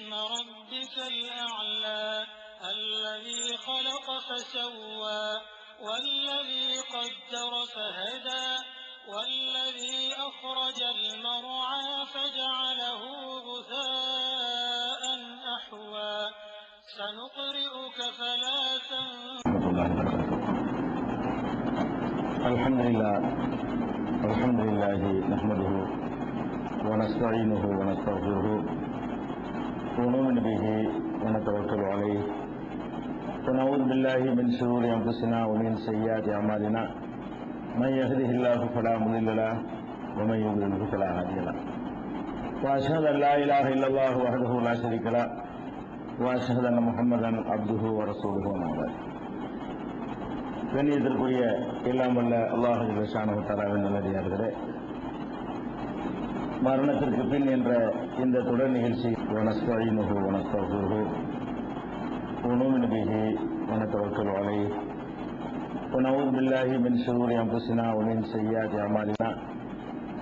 اسم ربك الأعلى الذي خلق فسوى والذي قدر فهدى والذي أخرج المرعى فجعله غثاء أحوى سنقرئك فلا تنسى. الحمد لله نحمده ونستعينه ونستغفره ونؤمن به ونتوكل عليه ونعوذ بالله من شرور أنفسنا ومن سيئات أعمالنا من يهده الله فلا مضل له ومن يضلل فلا هادي له وأشهد أن لا إله إلا الله وحده لا شريك له وأشهد أن محمدا عبده ورسوله وما بعد. கண்ணியத்திற்குரிய எல்லாம் வல்ல அல்லாஹ் ஜல்ல ஷானஹு தஆலாவின் நல்லடியார்களே, மரணத்திற்கு பின் என்ற இந்த தொடர் நிகழ்ச்சி வனஸ்தஈனுஹு வனஸ்தக்ஃபிருஹு வனுமினு பிஹி வனதவக்கலு அலைஹி வனஊது பில்லாஹி மின் ஷுரூரி அன்ஃபுஸினா வமின் ஸய்யிஆத்தி அமாலினா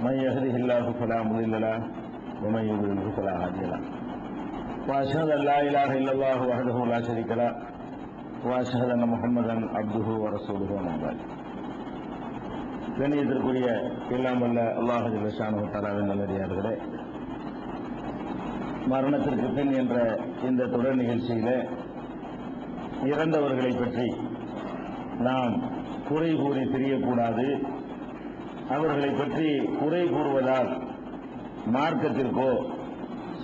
மன் யஹ்திஹில்லாஹு ஃபலா முضில்ல லஹு வமன் யுضلل ஃபலா ஹாதிய லஹு வஅஷ்ஹது அன் லா இலாஹா இல்லல்லாஹு வஹ்தஹு லா ஷரீக லஹு வஅஷ்ஹது அன்ன முஹம்மதன் அப்துஹு வரசூலுஹு அம்மா பஅத். கண்ணியத்திற்குரிய எல்லாம் வல்ல அல்லாஹ் ஜல்ல ஷானஹு தஆலாவின் நல்லடியார்களே, மரணத்திற்கு பின் என்ற இந்த தொடர் நிகழ்ச்சியிலே இறந்தவர்களை பற்றி நாம் குறை கூறி தெரியக்கூடாது. அவர்களை பற்றி குறை கூறுவதால் மார்க்கத்திற்கோ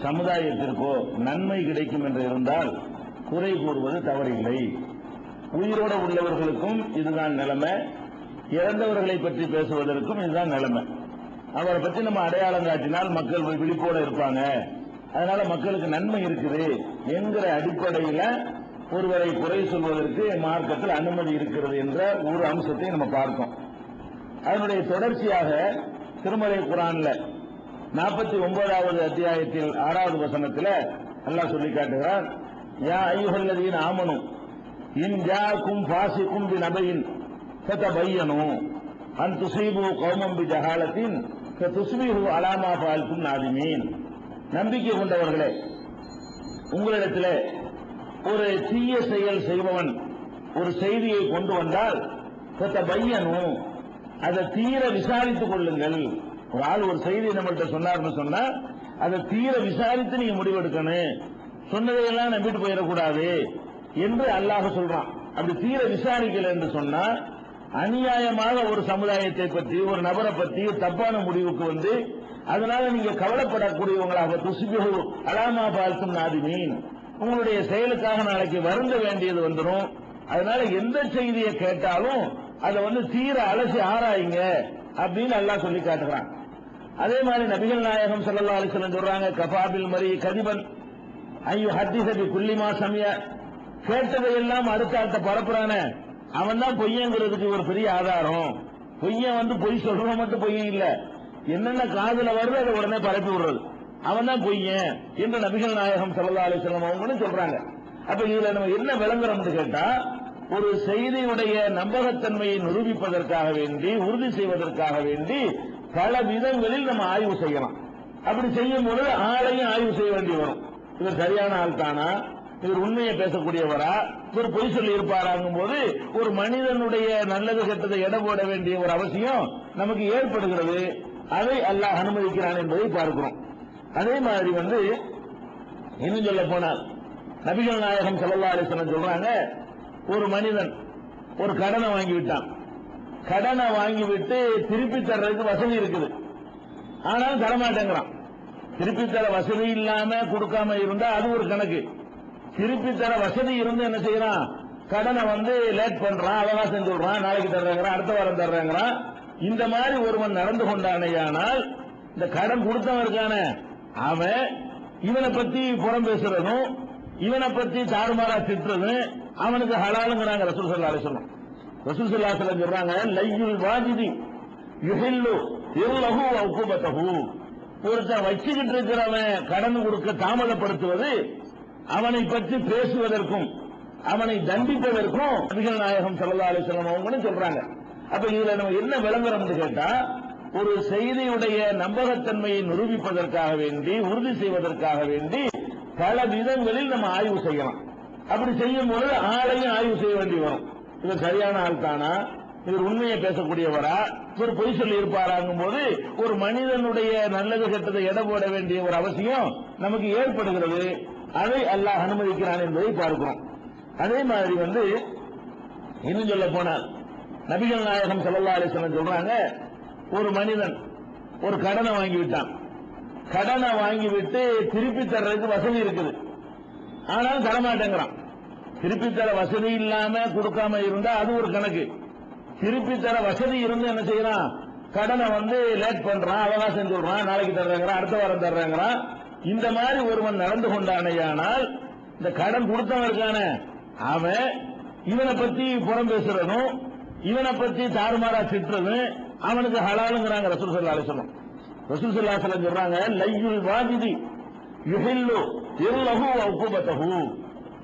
சமுதாயத்திற்கோ நன்மை கிடைக்கும் என்று இருந்தால் குறை கூறுவது தவறில்லை. உயிரோடு உள்ளவர்களுக்கும் இதுதான் நிலைமை, இறந்தவர்களை பற்றி பேசுவதற்கும் இதுதான் நிலைமை. அவரை பற்றி நம்ம அடையாளம் காட்டினால் மக்கள் விழிப்போடு இருப்பாங்க, அதனால மக்களுக்கு நன்மை இருக்குது என்கிற அடிப்படையில் ஒருவரை குறை சொல்வதற்கு மார்க்கத்தில் அனுமதி இருக்கிறது என்ற ஒரு அம்சத்தை நம்ம பார்த்தோம். அதனுடைய தொடர்ச்சியாக திருமறை குர்ஆன்ல 49வது அத்தியாயத்தில் 6வது வசனத்தில் அல்லாஹ் சொல்லி காட்டுகிறார், யா அய்யுஹல்லதீன ஆமனு இன் ஜாஅக்கும் ஃபாஸிகும் பினபையின் ஃபதபையனு அன் துஸீபு கௌமன் பிஜஹாலத்தின் ஃபதுஸ்பிஹு அலா மா ஃபஅல்தும் நாதிமீன். நம்பிக்கை கொண்டவர்களே, உங்களிடத்தில் ஒரு தீய செயல் செய்பவன் ஒரு செய்தியை கொண்டு வந்தால் ஃபதபையனு, அதை தீர விசாரித்துக் கொள்ளுங்கள். ஒரு ஆள் ஒரு செய்தி நம்மள்கிட்ட சொன்னார்னு சொன்னா அதை தீர விசாரித்து நீங்க முடிவெடுக்கணும், சொன்னதையெல்லாம் நம்பிட்டு போயிடக்கூடாது என்று அல்லாஹ் சொல்றான். அப்படி தீர விசாரிக்கல என்று சொன்னா அநியாயமாக ஒரு சமுதாயத்தை பற்றி ஒரு நபரை பற்றி தப்பான முடிவுக்கு வந்து அதனால நீங்க கவலைப்படக்கூடியவங்களாக துஸ்பிஹு அலா மா ஃபஅல்தும் நாதிமீன், உங்களுடைய செயலுக்காக நாளைக்கு வருந்த வேண்டியது வந்துடும். அதனால எந்த செய்தியை கேட்டாலும் அதை தீர அலசி ஆராயுங்க அப்படின்னு அல்லாஹ் சொல்லி காட்டுறான். அதே மாதிரி நபிகள் நாயகம் ஸல்லல்லாஹு அலைஹி வஸல்லம் சொல்றாங்க, கஃபாபில் மரி கதிபன் ஐயோ ஹத்திசபி குல்லிமா சமய, கேட்டதையெல்லாம் அடுத்த ஆள்கிட்ட பரப்புறான அவன் தான் பொய்யங்கிறதுக்கு ஒரு பெரிய ஆதாரம். பொய்யன் பொய் சொல்றவன் மட்டும் பொய்யன் இல்ல, என்னென்ன காதுல வருது அதை உடனே பரப்பி விடுறது, அவன் தான் பொய்யன் என்று நபிகள் நாயகம் ஸல்லல்லாஹு அலைஹி வஸல்லம் அவங்களும் சொல்றாங்க. அப்ப இதுல நம்ம என்ன விளங்குறோம்னு கேட்டா, ஒரு செய்தியுடைய நம்பகத்தன்மையை நிரூபிப்பதற்காக வேண்டி உறுதி செய்வதற்காக வேண்டி பல விதங்களில் நம்ம ஆய்வு செய்யலாம். அப்படி செய்யும் பொழுது ஆளையும் ஆய்வு செய்ய வேண்டி வரும். இவர் சரியான ஆள் தானா, இவர் உண்மையை பேசக்கூடியவரா, இவர் பொய் சொல்லி இருப்பாராங்கும் போது ஒரு மனிதனுடைய நல்லது கெட்டதை எடை போட வேண்டிய ஒரு அவசியம் நமக்கு ஏற்படுகிறது. அதை அல்லாஹ் அனுமதிக்கிறான் என்பதை பார்க்கிறோம். அதே மாதிரி இன்னும் சொல்ல போனால் நபிகள் நாயகம் ஸல்லல்லாஹு அலைஹி வஸல்லம் சொல்றாங்க, ஒரு மனிதன் ஒரு கடனை வாங்கிவிட்டான், கடனை வாங்கிவிட்டு திருப்பி தர்றதுக்கு வசதி இருக்குது, ஆனாலும் தரமாட்டேங்கிறான். திருப்பி தர வசதி இல்லாம கொடுக்காம இருந்தா அது ஒரு கணக்கு, திருப்பி தர வசதி இருந்து என்ன செய்யறான், கடனை லேட் பண்றான், அவகாசம் சொல்றான், நாளைக்கு தர்றாங்கிறான், அடுத்த வாரம் தர்றாங்கிறான். இந்த மாதிரி ஒருவன் நடந்து கொண்டானேயானால் இந்த கடன் கொடுத்தவன் இருக்கான அவன் இவனை பத்தி புறம் பேசுறதும் இவனை பத்தி தாறுமாறா திட்டுறதும் அவனுக்கு ஹலாலுங்கிறாங்க ரசூல் ஸல்லல்லாஹு அலைஹி வஸல்லம். ரசூல் ஸல்லல்லாஹு அலைஹி வஸல்லம் சொல்றாங்க, லையுல் வாஜிதி யுஹில்லு இர்லஹு வ உகுபதஹு, ஒருத்தன் வச்சுக்கிட்டு இருக்கிறவன் கடன் கொடுக்க தாமதப்படுத்துவது அவனை பற்றி பேசுவதற்கும் அவனை தண்டிப்பதற்கும் நபிகள் நாயகம் ஸல்லல்லாஹு அலைஹி வஸல்லம் அவங்களும் சொல்றாங்க. அப்ப இதுல நம்ம என்ன விளங்குறோம்னு கேட்டா, ஒரு செய்தியுடைய நம்பகத்தன்மையை நிரூபிப்பதற்காக வேண்டி உறுதி செய்வதற்காக வேண்டி பல விதங்களில் நம்ம ஆய்வு செய்யலாம். அப்படி செய்யும் பொழுது ஆளையும் ஆய்வு செய்ய வேண்டி வரும். இவர் சரியான ஆள் தானா, இவர் உண்மையை பேசக்கூடியவரா, இவர் பொய் சொல்லி இருப்பாராங்கும் போது ஒரு மனிதனுடைய நல்லது கெட்டதை எடை போட வேண்டிய ஒரு அவசியம் நமக்கு ஏற்படுகிறது. அதை அல்லாஹ் அனுமதிக்கிறான் என்பதை பார்க்கிறோம். அதே மாதிரி இன்னும் சொல்ல போனால் நபிகள் நாயகம் ஸல்லல்லாஹு அலைஹி வஸல்லம் சொல்றாங்க, ஒரு மனிதன் ஒரு கடனை வாங்கிவிட்டான். கடனை வாங்கிவிட்டு திருப்பி தர்றதுக்கு வசதி இருக்குது, ஆனாலும் தரமாட்டேங்கிறான். திருப்பி தர வசதி இல்லாம கொடுக்காம இருந்தா அது ஒரு கணக்கு. திருப்பி தர வசதி இருந்து என்ன செய்யறான், கடனை லேட் பண்றான், அவகாசம் சொல்றான், நாளைக்கு தர்றாங்கிறான், அடுத்த வாரம் தர்றாங்கிறான். இந்த மாதிரி ஒருவன் நடந்து கொண்டானேயானால் இந்த கடன் கொடுத்தவன் இருக்கான அவன் இவனை பத்தி புறம் பேசுறதும் இவனை பத்தி தாறுமாறா திட்டுறதும் அவனுக்கு ஹலாலுங்கிறாங்க ரசூல் ஸல்லல்லாஹு அலைஹி வஸல்லம். ரசூல் ஸல்லல்லாஹு அலைஹி வஸல்லம் சொல்றாங்க, லையுல் வாஜிதி யுஹில்லு இர்லஹு வ உகுபதஹு.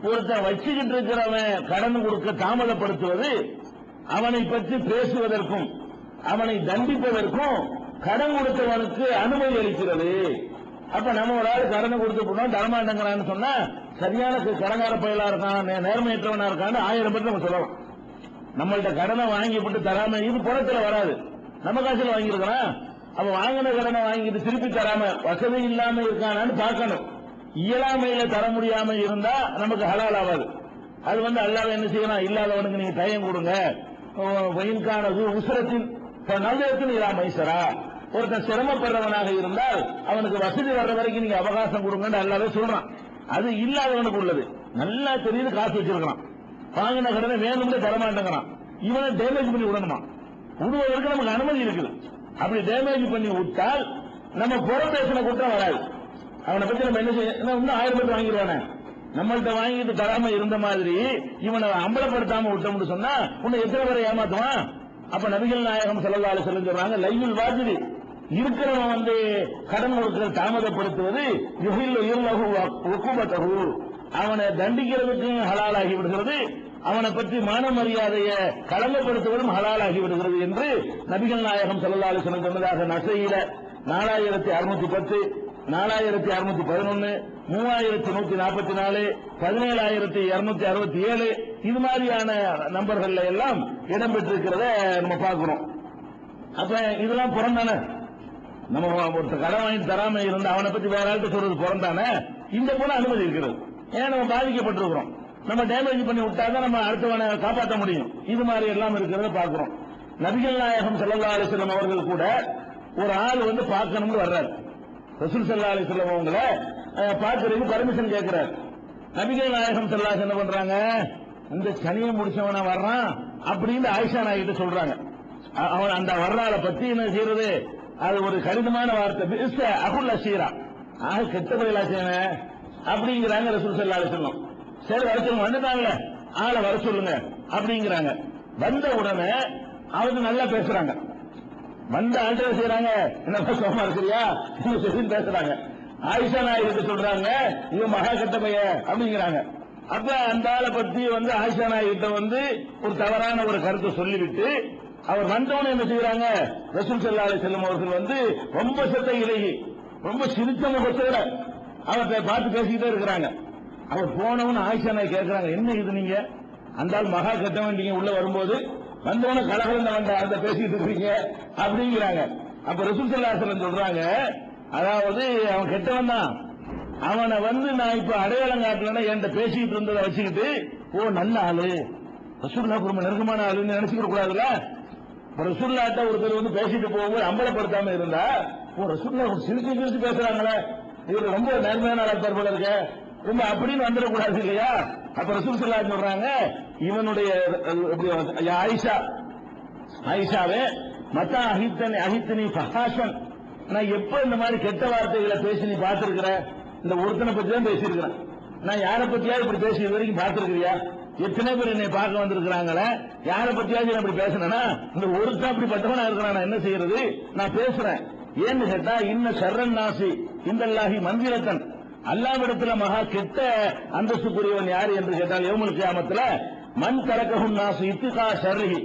ஒருத்தன் வச்சுக்கிட்டு இருக்கிறவன் கடன் கொடுக்க தாமதப்படுத்துவது அவனை பற்றி பேசுவதற்கும் அவனை தண்டிப்பதற்கும் கடன் கொடுத்தவனுக்கு அனுமதி அளிக்கிறது. அப்ப நம்ம ஒரு ஆள் கடனை கொடுத்து போனோம் தரமாட்டேங்கிறான்னு சொன்னா சரியான கடங்கார பயலா இருக்கான், நேர்மையற்றவனா இருக்கான்னு 1000 பேர் நம்ம சொல்லலாம். நம்மள்ட்ட கடனை வாங்கிவிட்டு தராம இது புறத்துல வராது, நம்ம காசுல வாங்கியிருக்கிறான். அப்ப வாங்கின கடனை வாங்கிட்டு திருப்பி தராம வசதி இல்லாம இருக்கானான்னு பார்க்கணும். இயலாமையில தர முடியாம இருந்தா நமக்கு ஹலால் ஆகாது. அது அல்லாஹ் என்ன செய்யணும், இல்லாதவனுக்கு நீங்க டைம் கொடுங்க, வயின்கானது உசரத்தின் நல்லத்தின் இல்லா மைசரா. ஒருத்தன் சிரமப்படுறவனாக இருந்தால் அவனுக்கு வசதி வர்ற வரைக்கும் நீங்க அவகாசம் கொடுங்கன்னு அல்லாவே சொல்றான். அது இல்லாதவனுக்கு உள்ளது. நல்லா தெரியுது, காசு வச்சிருக்கான், வாங்கின கடனை வேணும்னு தரமாட்டேங்கிறான், இவனை டேமேஜ் பண்ணி விடணுமா, விடுவதற்கு நமக்கு அனுமதி இருக்குது. அப்படி டேமேஜ் பண்ணி விட்டால் நம்ம புறம் பேசின குற்றம் வராது. அவனை பத்தி நம்ம என்ன செய்ய, இன்னும் 1000 பேர் வாங்கிடுவானே, நம்மள்ட்ட வாங்கிட்டு தராம இருந்த மாதிரி இவனை அம்பலப்படுத்தாம விட்டோம்னு சொன்னா உன்னை எத்தனை பேரை ஏமாத்துவான். அப்ப நபிகள் நாயகம் ஸல்லல்லாஹு அலைஹி வஸல்லம் சொல்றாங்க, லையுல் வாஜிதி இருக்கிறவன் கடன் கொடுக்கிற தாமதப்படுத்துவது யுஹில்லு இர்லஹு வ உகுபதஹு, அவனை தண்டிக்கிறதுக்கு ஹலாலாகி விடுகிறது, அவனை பற்றி மான மரியாதையை களங்கப்படுத்துவதும் ஹலாலாகி விடுகிறது என்று நபிகள் நாயகம் ஸல்லல்லாஹு அலைஹி வஸல்லம் சொன்னதாக நசையில 4610, 4611, 3144, 17267 இது மாதிரியான நம்பர்கள்ல எல்லாம் இடம்பெற்றிருக்கிறத நம்ம பார்க்கிறோம். அப்ப இதெல்லாம் புறந்தானே, நம்ம ஒருத்தர் கடன் வாங்கி தராம இருந்த அவனை பத்தி வேற ஆள்கிட்ட சொல்றது புறந்தானே. இந்த போல அனுமதி இருக்கிறது. ஏன் நம்ம பாதிக்கப்பட்டிருக்கிறோம், நம்ம டேமேஜ் பண்ணி விட்டாதான் நம்ம அடுத்தவனை காப்பாற்ற முடியும். இது மாதிரி எல்லாம் இருக்கிறத பார்க்கிறோம். நபிகள் நாயகம் ஸல்லல்லாஹு அலைஹி வஸல்லம் அவர்கள் கூட ஒரு ஆள் பார்க்கணும்னு வர்றாரு. ரசூல் ஸல்லல்லாஹு அலைஹி வஸல்லம் அவங்களை பார்க்கறதுக்கு பர்மிஷன் கேட்கிறார். நபிகள் நாயகம் ஸல்லல்லாஹு அலைஹி வஸல்லம் என்ன பண்றாங்க, இந்த சனியை முடிச்சவன வர்றான் அப்படின்னு ஆயிஷா நாயிட்ட சொல்றாங்க. அவன் அந்த வர்றாளை பத்தி என்ன செய்யறது, அது ஒரு கடினமான வார்த்தை, அகுல் அசீரா, ஆக கெட்ட பதிலாச்சேன அப்படிங்கிறாங்க ரசூல் ஸல்லல்லாஹு அலைஹி வஸல்லம். சரி வர சொல்லுங்க, வந்துட்டாங்களே ஆளை வர சொல்லுங்க அப்படிங்கிறாங்க. வந்த உடனே அவங்க நல்லா பேசுறாங்க. வந்த ஆள்கிட்ட செய்யறாங்க, என்ன சோமா இருக்கிறியா பேசுறாங்க. ஆயிஷா நாயகிட்ட சொல்றாங்க, இவன் மகா கெட்ட பையன் அப்படிங்கிறாங்க. அப்ப அந்த ஆளை பத்தி ஆயிஷா நாயகிட்ட ஒரு தவறான ஒரு கருத்தை சொல்லிவிட்டு அவர் வந்தவன என்ன செய்யறாங்க, ரசூல் ஸல்லல்லாஹு அலைஹி வஸல்லம் அவர்கள் ரொம்ப சத்த இலகி ரொம்ப சிரித்த முகத்தோட அவரை பார்த்து பேசிக்கிட்டே இருக்கிறாங்க. அவர் போனவன் ஆயிஷா நாயகி கேட்கிறாங்க, என்ன இது நீங்க அந்த ஆள் மகா கெட்டவன், நீங்க உள்ள வரும்போது வந்தவன கலகலந்த வந்த அந்த பேசிட்டு இருக்கீங்க அப்படிங்கிறாங்க. அப்ப ரசூல் ஸல்லல்லாஹு அலைஹி வஸல்லம் சொல்றாங்க, அதாவது அவன் கெட்டவன் தான், அவனை நான் இப்ப அடையாளம் காட்டலன்னா என்கிட்ட பேசிட்டு இருந்ததை வச்சுக்கிட்டு ஓ நல்ல ஆளு ரசூலுல்லாஹ் ரொம்ப நெருக்கமான ஆளுன்னு நினைச்சுக்க கூடாதுல்ல. ரசூலுல்லாஹ்ட்ட ஒருத்தர் பேசிட்டு போகும்போது அம்பலப்படுத்தாம இருந்தா ஓ ரசூலுல்லாஹ் சிரிச்சு சிரிச்சு பேசுறாங்களே, இவர் ரொம்ப நேர்மையான ஆளா போல இருக்க, ரொம்ப அப்படின்னு வந்துடக்கூடாது இல்லையா. அப்ப ரசூல் ஸல்லல்லாஹு அலைஹி சொல்றாங்க, இவனுடைய ஆயிஷாவே மத்தா அஹித்தனி ஃபஹாஷன், நான் எப்ப இந்த மாதிரி கெட்ட வார்த்தைகளை பேசி நீ பார்த்திருக்கிற, இந்த ஒருத்தனை பத்தி தான் பேசியிருக்கிறேன், நான் யாரை பத்தியாவது இப்படி பேசி இது வரைக்கும் பார்த்திருக்கிறியா, எத்தனை பேர் என்னை பார்க்க வந்திருக்கிறாங்களே, யாரை பத்தியாவது அப்படி பேசினா இந்த ஒருத்தன் அப்படிப்பட்டவனா இருக்கிறான், நான் என்ன செய்யறது, நான் பேசுறேன். ஏன்னு கேட்டா இன்ன ஷர்ரன் நாசி இந்தல்லாஹி மந்திரத்தன், அல்லாஹ்விடத்துல மகா கெட்ட அந்தஸ்துக்குரியவன் யாரு என்று கேட்டால் யௌமுல் கியாமத்துல மன் தரக்கஹுன் நாசு இத்திகா ஷர்ரிஹி,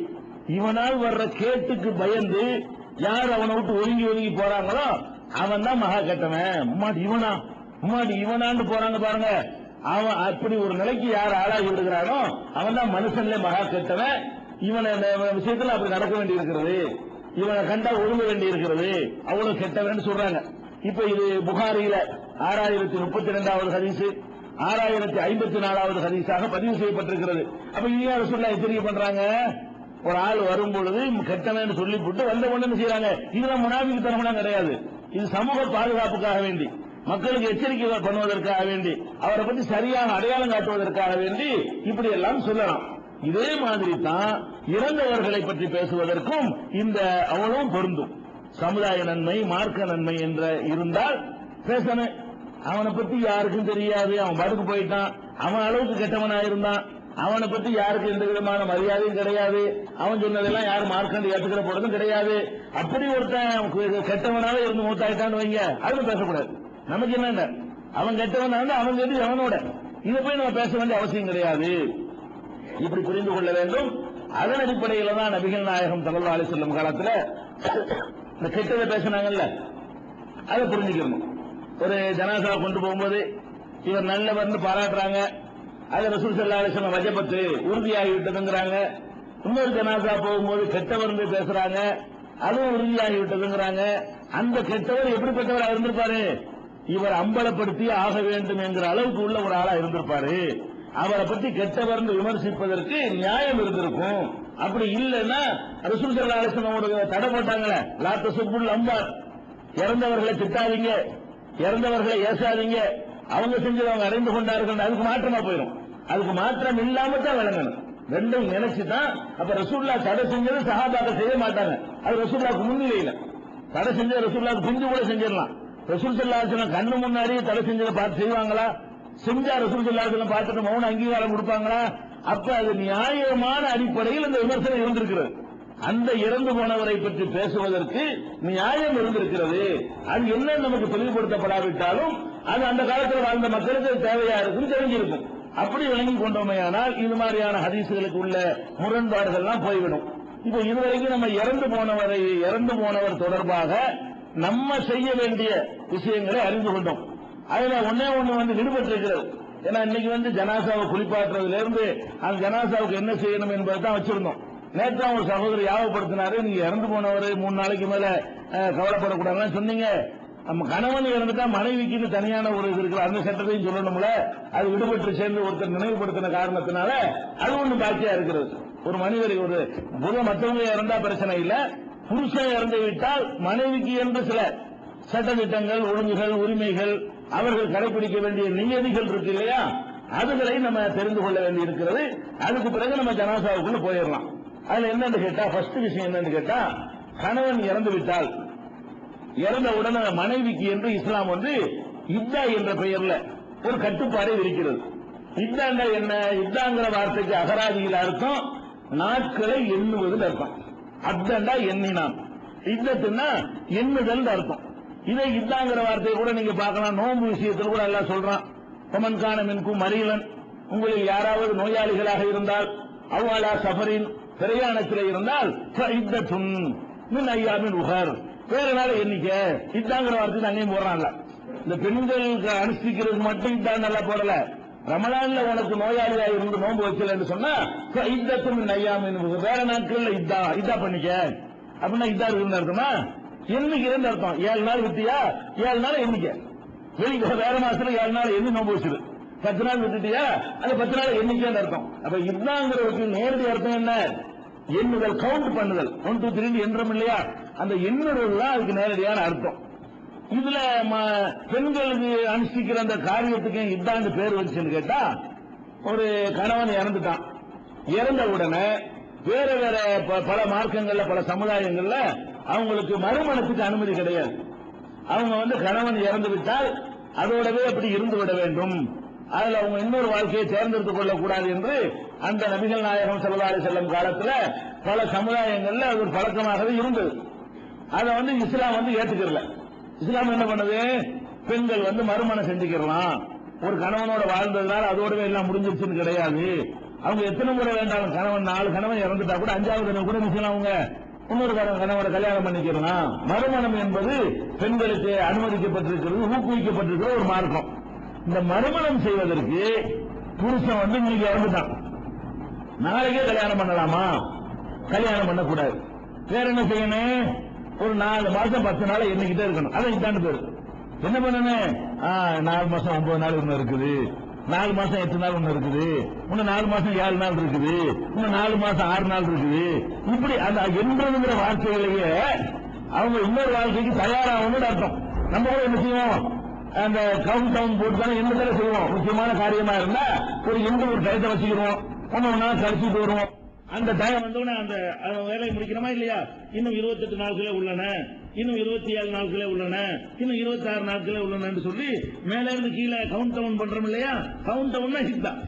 இவனால் வர்ற கேட்டுக்கு பயந்து யார் அவனை விட்டு ஒதுங்கி ஒதுங்கி போறாங்களோ அவன் தான் மகா கெட்டவன். இவனா முன்னாடி இவனாண்டு போறாங்க பாருங்க. அவன் அப்படி ஒரு நிலைக்கு யார் ஆளாகி விடுகிறானோ அவன் தான் மனுஷன்ல மகா கெட்டவன். இவனை விஷயத்துல அப்படி நடக்க வேண்டி இருக்கிறது, இவனை கண்டா ஒழுங்க வேண்டி இருக்கிறது, அவ்வளவு கெட்டவன் சொல்றாங்க. இப்ப இது புகாரியில 6032வது ஹதீஸ், 6054வது ஹதீஸாக பதிவு செய்யப்பட்டிருக்கிறது. அப்ப இது யார் சொல்ல எச்சரிக்கை பண்றாங்க? ஒரு ஆள் வரும் பொழுது கெட்டவன் சொல்லி போட்டு வந்த ஒண்ணு செய்யறாங்க. இதெல்லாம் முனாபிக்கு தரமெல்லாம் கிடையாது. இது சமூக பாதுகாப்புக்காக வேண்டி, மக்களுக்கு எச்சரிக்கை பண்ணுவதற்காக வேண்டி, அவரை பற்றி சரியான அடையாளம் காட்டுவதற்காக வேண்டி இப்படி எல்லாம் சொல்லலாம். இதே மாதிரி தான் இறந்தவர்களை பற்றி பேசுவதற்கும் இந்த அவ்வளவும் பொருந்தும். சமுதாய நன்மை, மார்க்க நன்மை என்ற இருந்தால் பேசணும். அவனை பத்தி யாருக்கும் தெரியாது, அவன் பாட்டுக்கு போயிட்டான், அவன் அளவுக்கு கெட்டவனா இருந்தான், அவனை பத்தி யாருக்கு எந்த விதமான மரியாதையும் கிடையாது, அவன் சொன்னதெல்லாம் யாரும் மார்க்கண்டு ஏற்றுக்கிற போறதும் கிடையாது. அப்படி ஒருத்தன் கெட்டவனால இருந்து மூத்தாயிட்டான்னு வைங்க, அதுவும் பேசக்கூடாது. நமக்கு என்ன, அவன் கெட்டவனா இருந்தா அவன் கேட்டு அவனோட இதை போய் நம்ம பேச வேண்டிய அவசியம் கிடையாது. இப்படி புரிந்து கொள்ள வேண்டும். அதன் அடிப்படையில் தான் நபிகள் நாயகம் ஸல்லல்லாஹு அலைஹி வஸல்லம் காலத்துல இந்த கெட்டதை பேசினாங்கல்ல, அதை புரிஞ்சுக்கணும். ஒரு ஜனாசா கொண்டு போகும்போது இவர் நல்லவர்னு பாராட்டுறாங்க, அது ரசூல் ஸல்லல்லாஹு அலைஹி வஸல்லம் வஜபத்து உறுதியாகி விட்டதுங்கிறாங்க. இன்னொரு ஜனாசா போகும்போது கெட்டவர் பேசுறாங்க, அதுவும் உறுதியாகி விட்டதுங்கிறாங்க. அந்த கெட்டவர் எப்படிப்பட்டவராக இருந்திருப்பாரு? இவர் அம்பலப்படுத்தி ஆக வேண்டும் என்கிற அளவுக்கு உள்ள ஒரு ஆளா இருந்திருப்பாரு. அவரை பற்றி கெட்டவர் விமர்சிப்பதற்கு நியாயம் இருந்திருக்கும். அப்படி இல்லைன்னா ரசூல் ஸல்லல்லாஹு அலைஹி வஸல்லம் தடை போட்டாங்களே, லா தஸுப்புல் அம்வாத், இறந்தவர்களை திட்டாதீங்க, இறந்தவர்களை ஏசாதீங்க, அவங்க செஞ்சது அவங்க அடைந்து கொண்டார்கள், அதுக்கு மாற்றமா போயிடும். அதுக்கு மாற்றம் இல்லாம தான் விளங்கணும். ரெண்டும் நினைச்சுதான். அப்ப ரசூலுல்லாஹ் தடை செஞ்சது சஹாபாக்கள் செய்ய மாட்டாங்க, அது ரசூலுல்லாஹ்க்கு முன்னிலையில. தடை செஞ்சது ரசூலுல்லாஹ்க்கு பிஞ்சு கூட செஞ்சிடலாம். ரசூல் ஸல்லல்லாஹு அலைஹி வஸல்லம் கண்ணு முன்னாடியே தடை செஞ்சதை பார்த்து செய்வாங்களா? செஞ்சா ரசூல் ஸல்லல்லாஹு அலைஹி வஸல்லம் பார்த்துட்டு மௌன அங்கீகாரம் கொடுப்பாங்களா? அப்ப அது நியாயமான அடிப்படையில் இந்த விமர்சனம் இருந்திருக்கிறது. அந்த இறந்து போனவரை பற்றி பேசுவதற்கு நியாயம் இருந்திருக்கிறது. அது என்ன நமக்கு தெளிவுபடுத்தப்படாவிட்டாலும் அது அந்த காலத்தில் வாழ்ந்த மக்களுக்கு தேவையா இருக்கும், தெரிஞ்சிருக்கும். அப்படி விளங்கி கொண்டோமையானால் இது மாதிரியான ஹதீசுகளுக்கு உள்ள முரண்பாடுகள்லாம் போய்விடும். இப்போ இதுவரைக்கும் நம்ம இறந்து போனவர் தொடர்பாக நம்ம செய்ய வேண்டிய விஷயங்களை அறிந்து கொண்டோம். அதுல ஒன்னே ஒண்ணு விடுபட்டிருக்கிறது. ஏன்னா இன்னைக்கு ஜனாசாவை குளிப்பாட்டுறதுல இருந்து அந்த ஜனாசாவுக்கு என்ன செய்யணும் என்பதை தான் வச்சிருந்தோம். நேற்று ஒரு சகோதரர் யாவப்படுத்தினாரு, நீங்க இறந்து போனவர் 3 நாளைக்கு மேல கவலைப்படக்கூடாதுன்னு சொன்னீங்க. நம்ம கணவன் இறந்துட்டா மனைவிக்கு தனியான ஒரு இது இருக்கு, அந்த சட்டத்தையும் சொல்லணும்ல. அது விடுபட்டு சேர்ந்து ஒருத்தர் நினைவுபடுத்தின காரணத்தினால அது ஒண்ணு பாக்கியா இருக்கிறது. ஒரு மனிதர் ஒரு மற்றவங்க இறந்தா பிரச்சனை இல்ல, புருஷன் இறந்து விட்டால் மனைவிக்கு என்று சில சட்டத்திட்டங்கள், ஒழுங்குகள், உரிமைகள், அவர்கள் கடைபிடிக்க வேண்டிய நியதிகள் இருக்கு இல்லையா, அதுகளை நம்ம தெரிந்து கொள்ள வேண்டி இருக்கிறது. அதுக்கு பிறகு நம்ம ஜனாசாவுக்குள்ள போயிடலாம். அதுல என்னன்னு கேட்டா, ஃபர்ஸ்ட் விஷயம் என்னன்னு கேட்டா, கணவன் இறந்து விட்டால் இறந்த உடனே மனைவிக்கு என்று இஸ்லாம் இத்தா என்ற பெயர்ல ஒரு கட்டுப்பாடை விதிக்கிறது. இத்தாண்டா என்ன? இத்தாங்கிற வார்த்தைக்கு அகராதியில் அர்த்தம் நாட்களை எண்ணுவதில் அர்த்தம். அத்தண்டா எண்ணினான், இத்தத்துன்னா எண்ணுதல் அர்த்தம். இதை இத்தாங்கிற வார்த்தையை கூட நீங்க பார்க்கலாம். நோன்பு விஷயத்தில் கூட எல்லாம் சொல்றான். பமன்கான மின்கும் மரீலன், உங்களில் யாராவது நோயாளிகளாக இருந்தால், அவ்வாலா சஃபரின், பிரயாணத்தில் இருந்தால், இத்தத்துன் மின் ஐயாமின் உகர், வேற நாள் எண்ணிக்கை. இத்தாங்கிற வார்த்தை அங்கேயும் போடுறாங்க. இந்த பெண்களுக்கு அனுஷ்டிக்கிறது மட்டும் இதான் நல்லா போடல. ரமலான்ல உனக்கு நோயாளியா இருந்து நோன்பு வைக்கலன்னு சொன்னா இத்தத்தும் ஐயாமின் உகர், வேற நாட்கள்ல இதா பண்ணிக்க அப்படின்னா இதா இருக்குன்னு அர்த்தமா? எண்ணிக்கிறேன்னு அர்த்தம். 7 நாள் விட்டியா, 7 நாள் எண்ணிக்க. வேற மாசத்துல 7 நாள் எண்ணி நோன்பு வச்சிரு. 10 நாள் விட்டுட்டியா, அது 10 நாள் எண்ணிக்கைன்னு அர்த்தம். அப்ப இதுதாங்கிறதுக்கு நேரடி அர்த்தம் என்ன? எண்ணுதல், கவுண்ட் பண்ணுதல். 1 2 3 எண்ணும் இல்லையா, அந்த எண்ணுதல் தான் அதுக்கு நேரடியான அர்த்தம். இதுல பெண்களுக்கு அனுஷ்டிக்கிற அந்த காரியத்துக்கு இதாண்டு பேர் வச்சுன்னு கேட்டா, ஒரு கணவன் இறந்துட்டான், இறந்த உடனே வேற வேற பல மார்க்கங்கள்ல, பல சமுதாயங்கள்ல அவங்களுக்கு மறுமணத்துக்கு அனுமதி கிடையாது. அவங்க கணவன் இறந்து விட்டால் அதோடவே அப்படி இருந்து விட வேண்டும், அதுல அவங்க இன்னொரு வாழ்க்கையை தேர்ந்தெடுத்துக் கொள்ளக்கூடாது என்று அந்த நபிகள் நாயகம் ஸல்லல்லாஹு அலைஹி வஸல்லம் காலத்துல பல சமுதாயங்கள்ல அது ஒரு பழக்கமாகவே இருந்தது. அதை இஸ்லாம் ஏற்றுக்கல. இஸ்லாம் என்ன பண்ணுது? பெண்கள் மறுமணம் செஞ்சுக்கலாம், ஒரு கணவனோட வாழ்ந்ததுனால அதோடவே எல்லாம் முடிஞ்சிருச்சுன்னு கிடையாது. அவங்க எத்தனை முறை வேண்டாலும், கணவன் 4 கணவன் இறந்துட்டா கூட 5வது கூட அவங்க இன்னொரு கணவரை கல்யாணம் பண்ணிக்கிறோம். மறுமணம் என்பது பெண்களுக்கு அனுமதிக்கப்பட்டிருக்கிறது, ஊக்குவிக்கப்பட்டிருக்கிற ஒரு மார்க்கம். இந்த மறுமணம் செய்வதற்கு புருஷன் இன்னைக்கு இறந்துட்டான், நாளைக்கே கல்யாணம் பண்ணலாமா? கல்யாணம் பண்ணக்கூடாது. வேற என்ன செய்யணும்? ஒரு 4 மாசம் 10 நாள் எண்ணிக்கிட்டே இருக்கணும். அதான் இதாண்டு பேரு. என்ன பண்ணணும்? 4 மாசம் 9 நாள் ஒண்ணு இருக்குது, 4 மாசம் 8 நாள் ஒண்ணு இருக்குது, இன்னும் 4 மாசம் 7 நாள் இருக்குது, இன்னும் 4 மாசம் 6 நாள் இருக்குது. இப்படி அந்த என்றுங்கிற வார்த்தைகளையே அவங்க இன்னொரு வாழ்க்கைக்கு தயாராகணும்னு அர்த்தம். நம்ம கூட என்ன செய்வோம்? அந்த கவுண்ட் டவுன் போட்டு தானே என்ன செய்வோம். முக்கியமான காரியமா இருந்தா ஒரு ஒரு டயத்தை வச்சுக்கிறோம், ஒன்னா கழிச்சுட்டு வருவோம். அந்த டயம் வந்தோடனே அந்த வேலையை முடிக்கணுமா இல்லையா? இன்னும் 28 நாட்களே உள்ளன, இன்னும் 27 நாட்களே உள்ளன, இன்னும் 26 நாட்களே உள்ளன சொல்லி மேல இருந்து கீழே கவுண்ட் டவுன் பண்றோம் இல்லையா? கவுண்ட் டவுன் இதுதான்.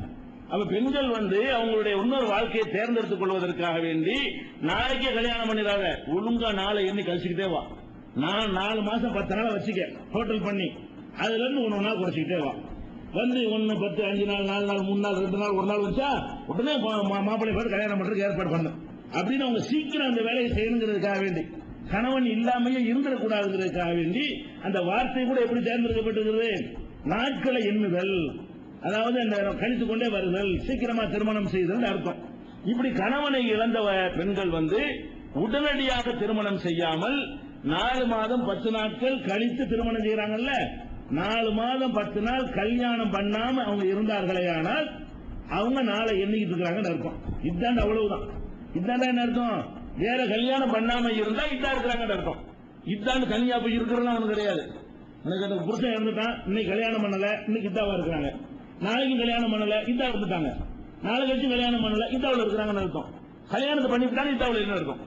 அப்ப பெண்கள் அவங்களுடைய இன்னொரு வாழ்க்கையை தேர்ந்தெடுத்துக் கொள்வதற்காக வேண்டி நாளைக்கே கல்யாணம் பண்ணிடாத, ஒழுங்கா நாளை எண்ணி கழிச்சுக்கிட்டே வா. நான் 4 மாசம் 10 நாளை வச்சுக்க டோட்டல் பண்ணி, அதுல இருந்து 1 நாள் குறைச்சிக்கிட்டே வா. 1 10 5 நாள் 4 நாள் 3 நாள் 2 நாள் 1 நாள் வச்சா உடனே மாப்பிள்ளை பார்த்து கல்யாணம் பண்றதுக்கு ஏற்பாடு பண்ணும் அப்படின்னு அவங்க சீக்கிரம் அந்த வேலையை செய்யணுங்கிறதுக்காக வேண்டி, கணவன் இல்லாமையே இருந்துடக்கூடாதுங்கிறதுக்காக வேண்டி அந்த வார்த்தை கூட எப்படி தேர்ந்தெடுக்கப்பட்டிருக்கிறது? நாட்களை எண்ணுதல், அதாவது அந்த கழித்துக் கொண்டே வருதல், சீக்கிரமா திருமணம் செய்தல் அர்த்தம். இப்படி கணவனை இழந்த பெண்கள் உடனடியாக திருமணம் செய்யாமல் 4 மாதம் 10 நாட்கள் கழித்து திருமணம் செய்யறாங்கல்ல, 4 மாதம் 10 நாள் கல்யாணம் பண்ணாம அவங்க இருந்தார்களே ஆனால் அவங்க நாளை எண்ணிக்கிட்டு இருக்கிறாங்கன்னு அர்த்தம். இதாண்ட அவ்வளவுதான். இதாண்டா என்ன அர்த்தம்? வேற கல்யாணம் பண்ணாம இருந்தா இதா இருக்கிறாங்கன்னு அர்த்தம். இதாண்டு தனியா போய் இருக்கிறது அவனுக்கு கிடையாது. எனக்கு அந்த புருஷன் இறந்துட்டான், இன்னைக்கு கல்யாணம் பண்ணல, இன்னைக்கு இதாவா இருக்கிறாங்க. நாளைக்கு கல்யாணம் பண்ணல, இதா இருந்துட்டாங்க. நாளை கழிச்சு கல்யாணம் பண்ணல, இதாவில் இருக்கிறாங்கன்னு அர்த்தம். கல்யாணத்தை பண்ணிவிட்டாங்க, இதாவில் என்ன அர்த்தம்?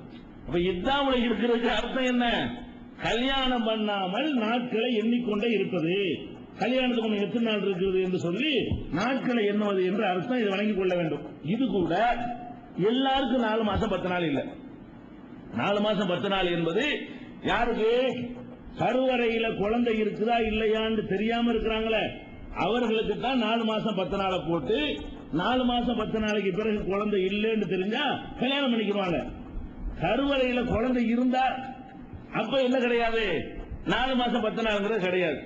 அப்ப இதாவுல இருக்கிறதுக்கு அர்த்தம் என்ன? கல்யாணம் பண்ணாமல் நாட்களை எண்ணிக்கொண்டே இருப்பது. கல்யாணத்துக்கு எத்தனை நாள் இருக்கிறது என்று சொல்லி நாட்களை எண்ணுவது என்று அர்த்தம். இதை வழங்கிக் கொள்ள வேண்டும். இது கூட எல்லாருக்கும் 4 மாசம் 10 நாள் இல்ல. 4 மாசம் 10 நாள் என்பது யாருக்கு? கருவறையில குழந்தை இருக்குதா இல்லையான்னு தெரியாம இருக்கிறாங்களே அவர்களுக்கு தான் 4 மாசம் 10 நாளை போட்டு 4 மாசம் 10 நாளைக்கு பிறகு குழந்தை இல்லைன்னு தெரிஞ்சா கல்யாணம் பண்ணிக்கிறாங்க. கருவறையில குழந்தை இருந்தா அப்ப என்ன கிடையாது, 4 மாசம் 10 நாளுங்கிறது கிடையாது.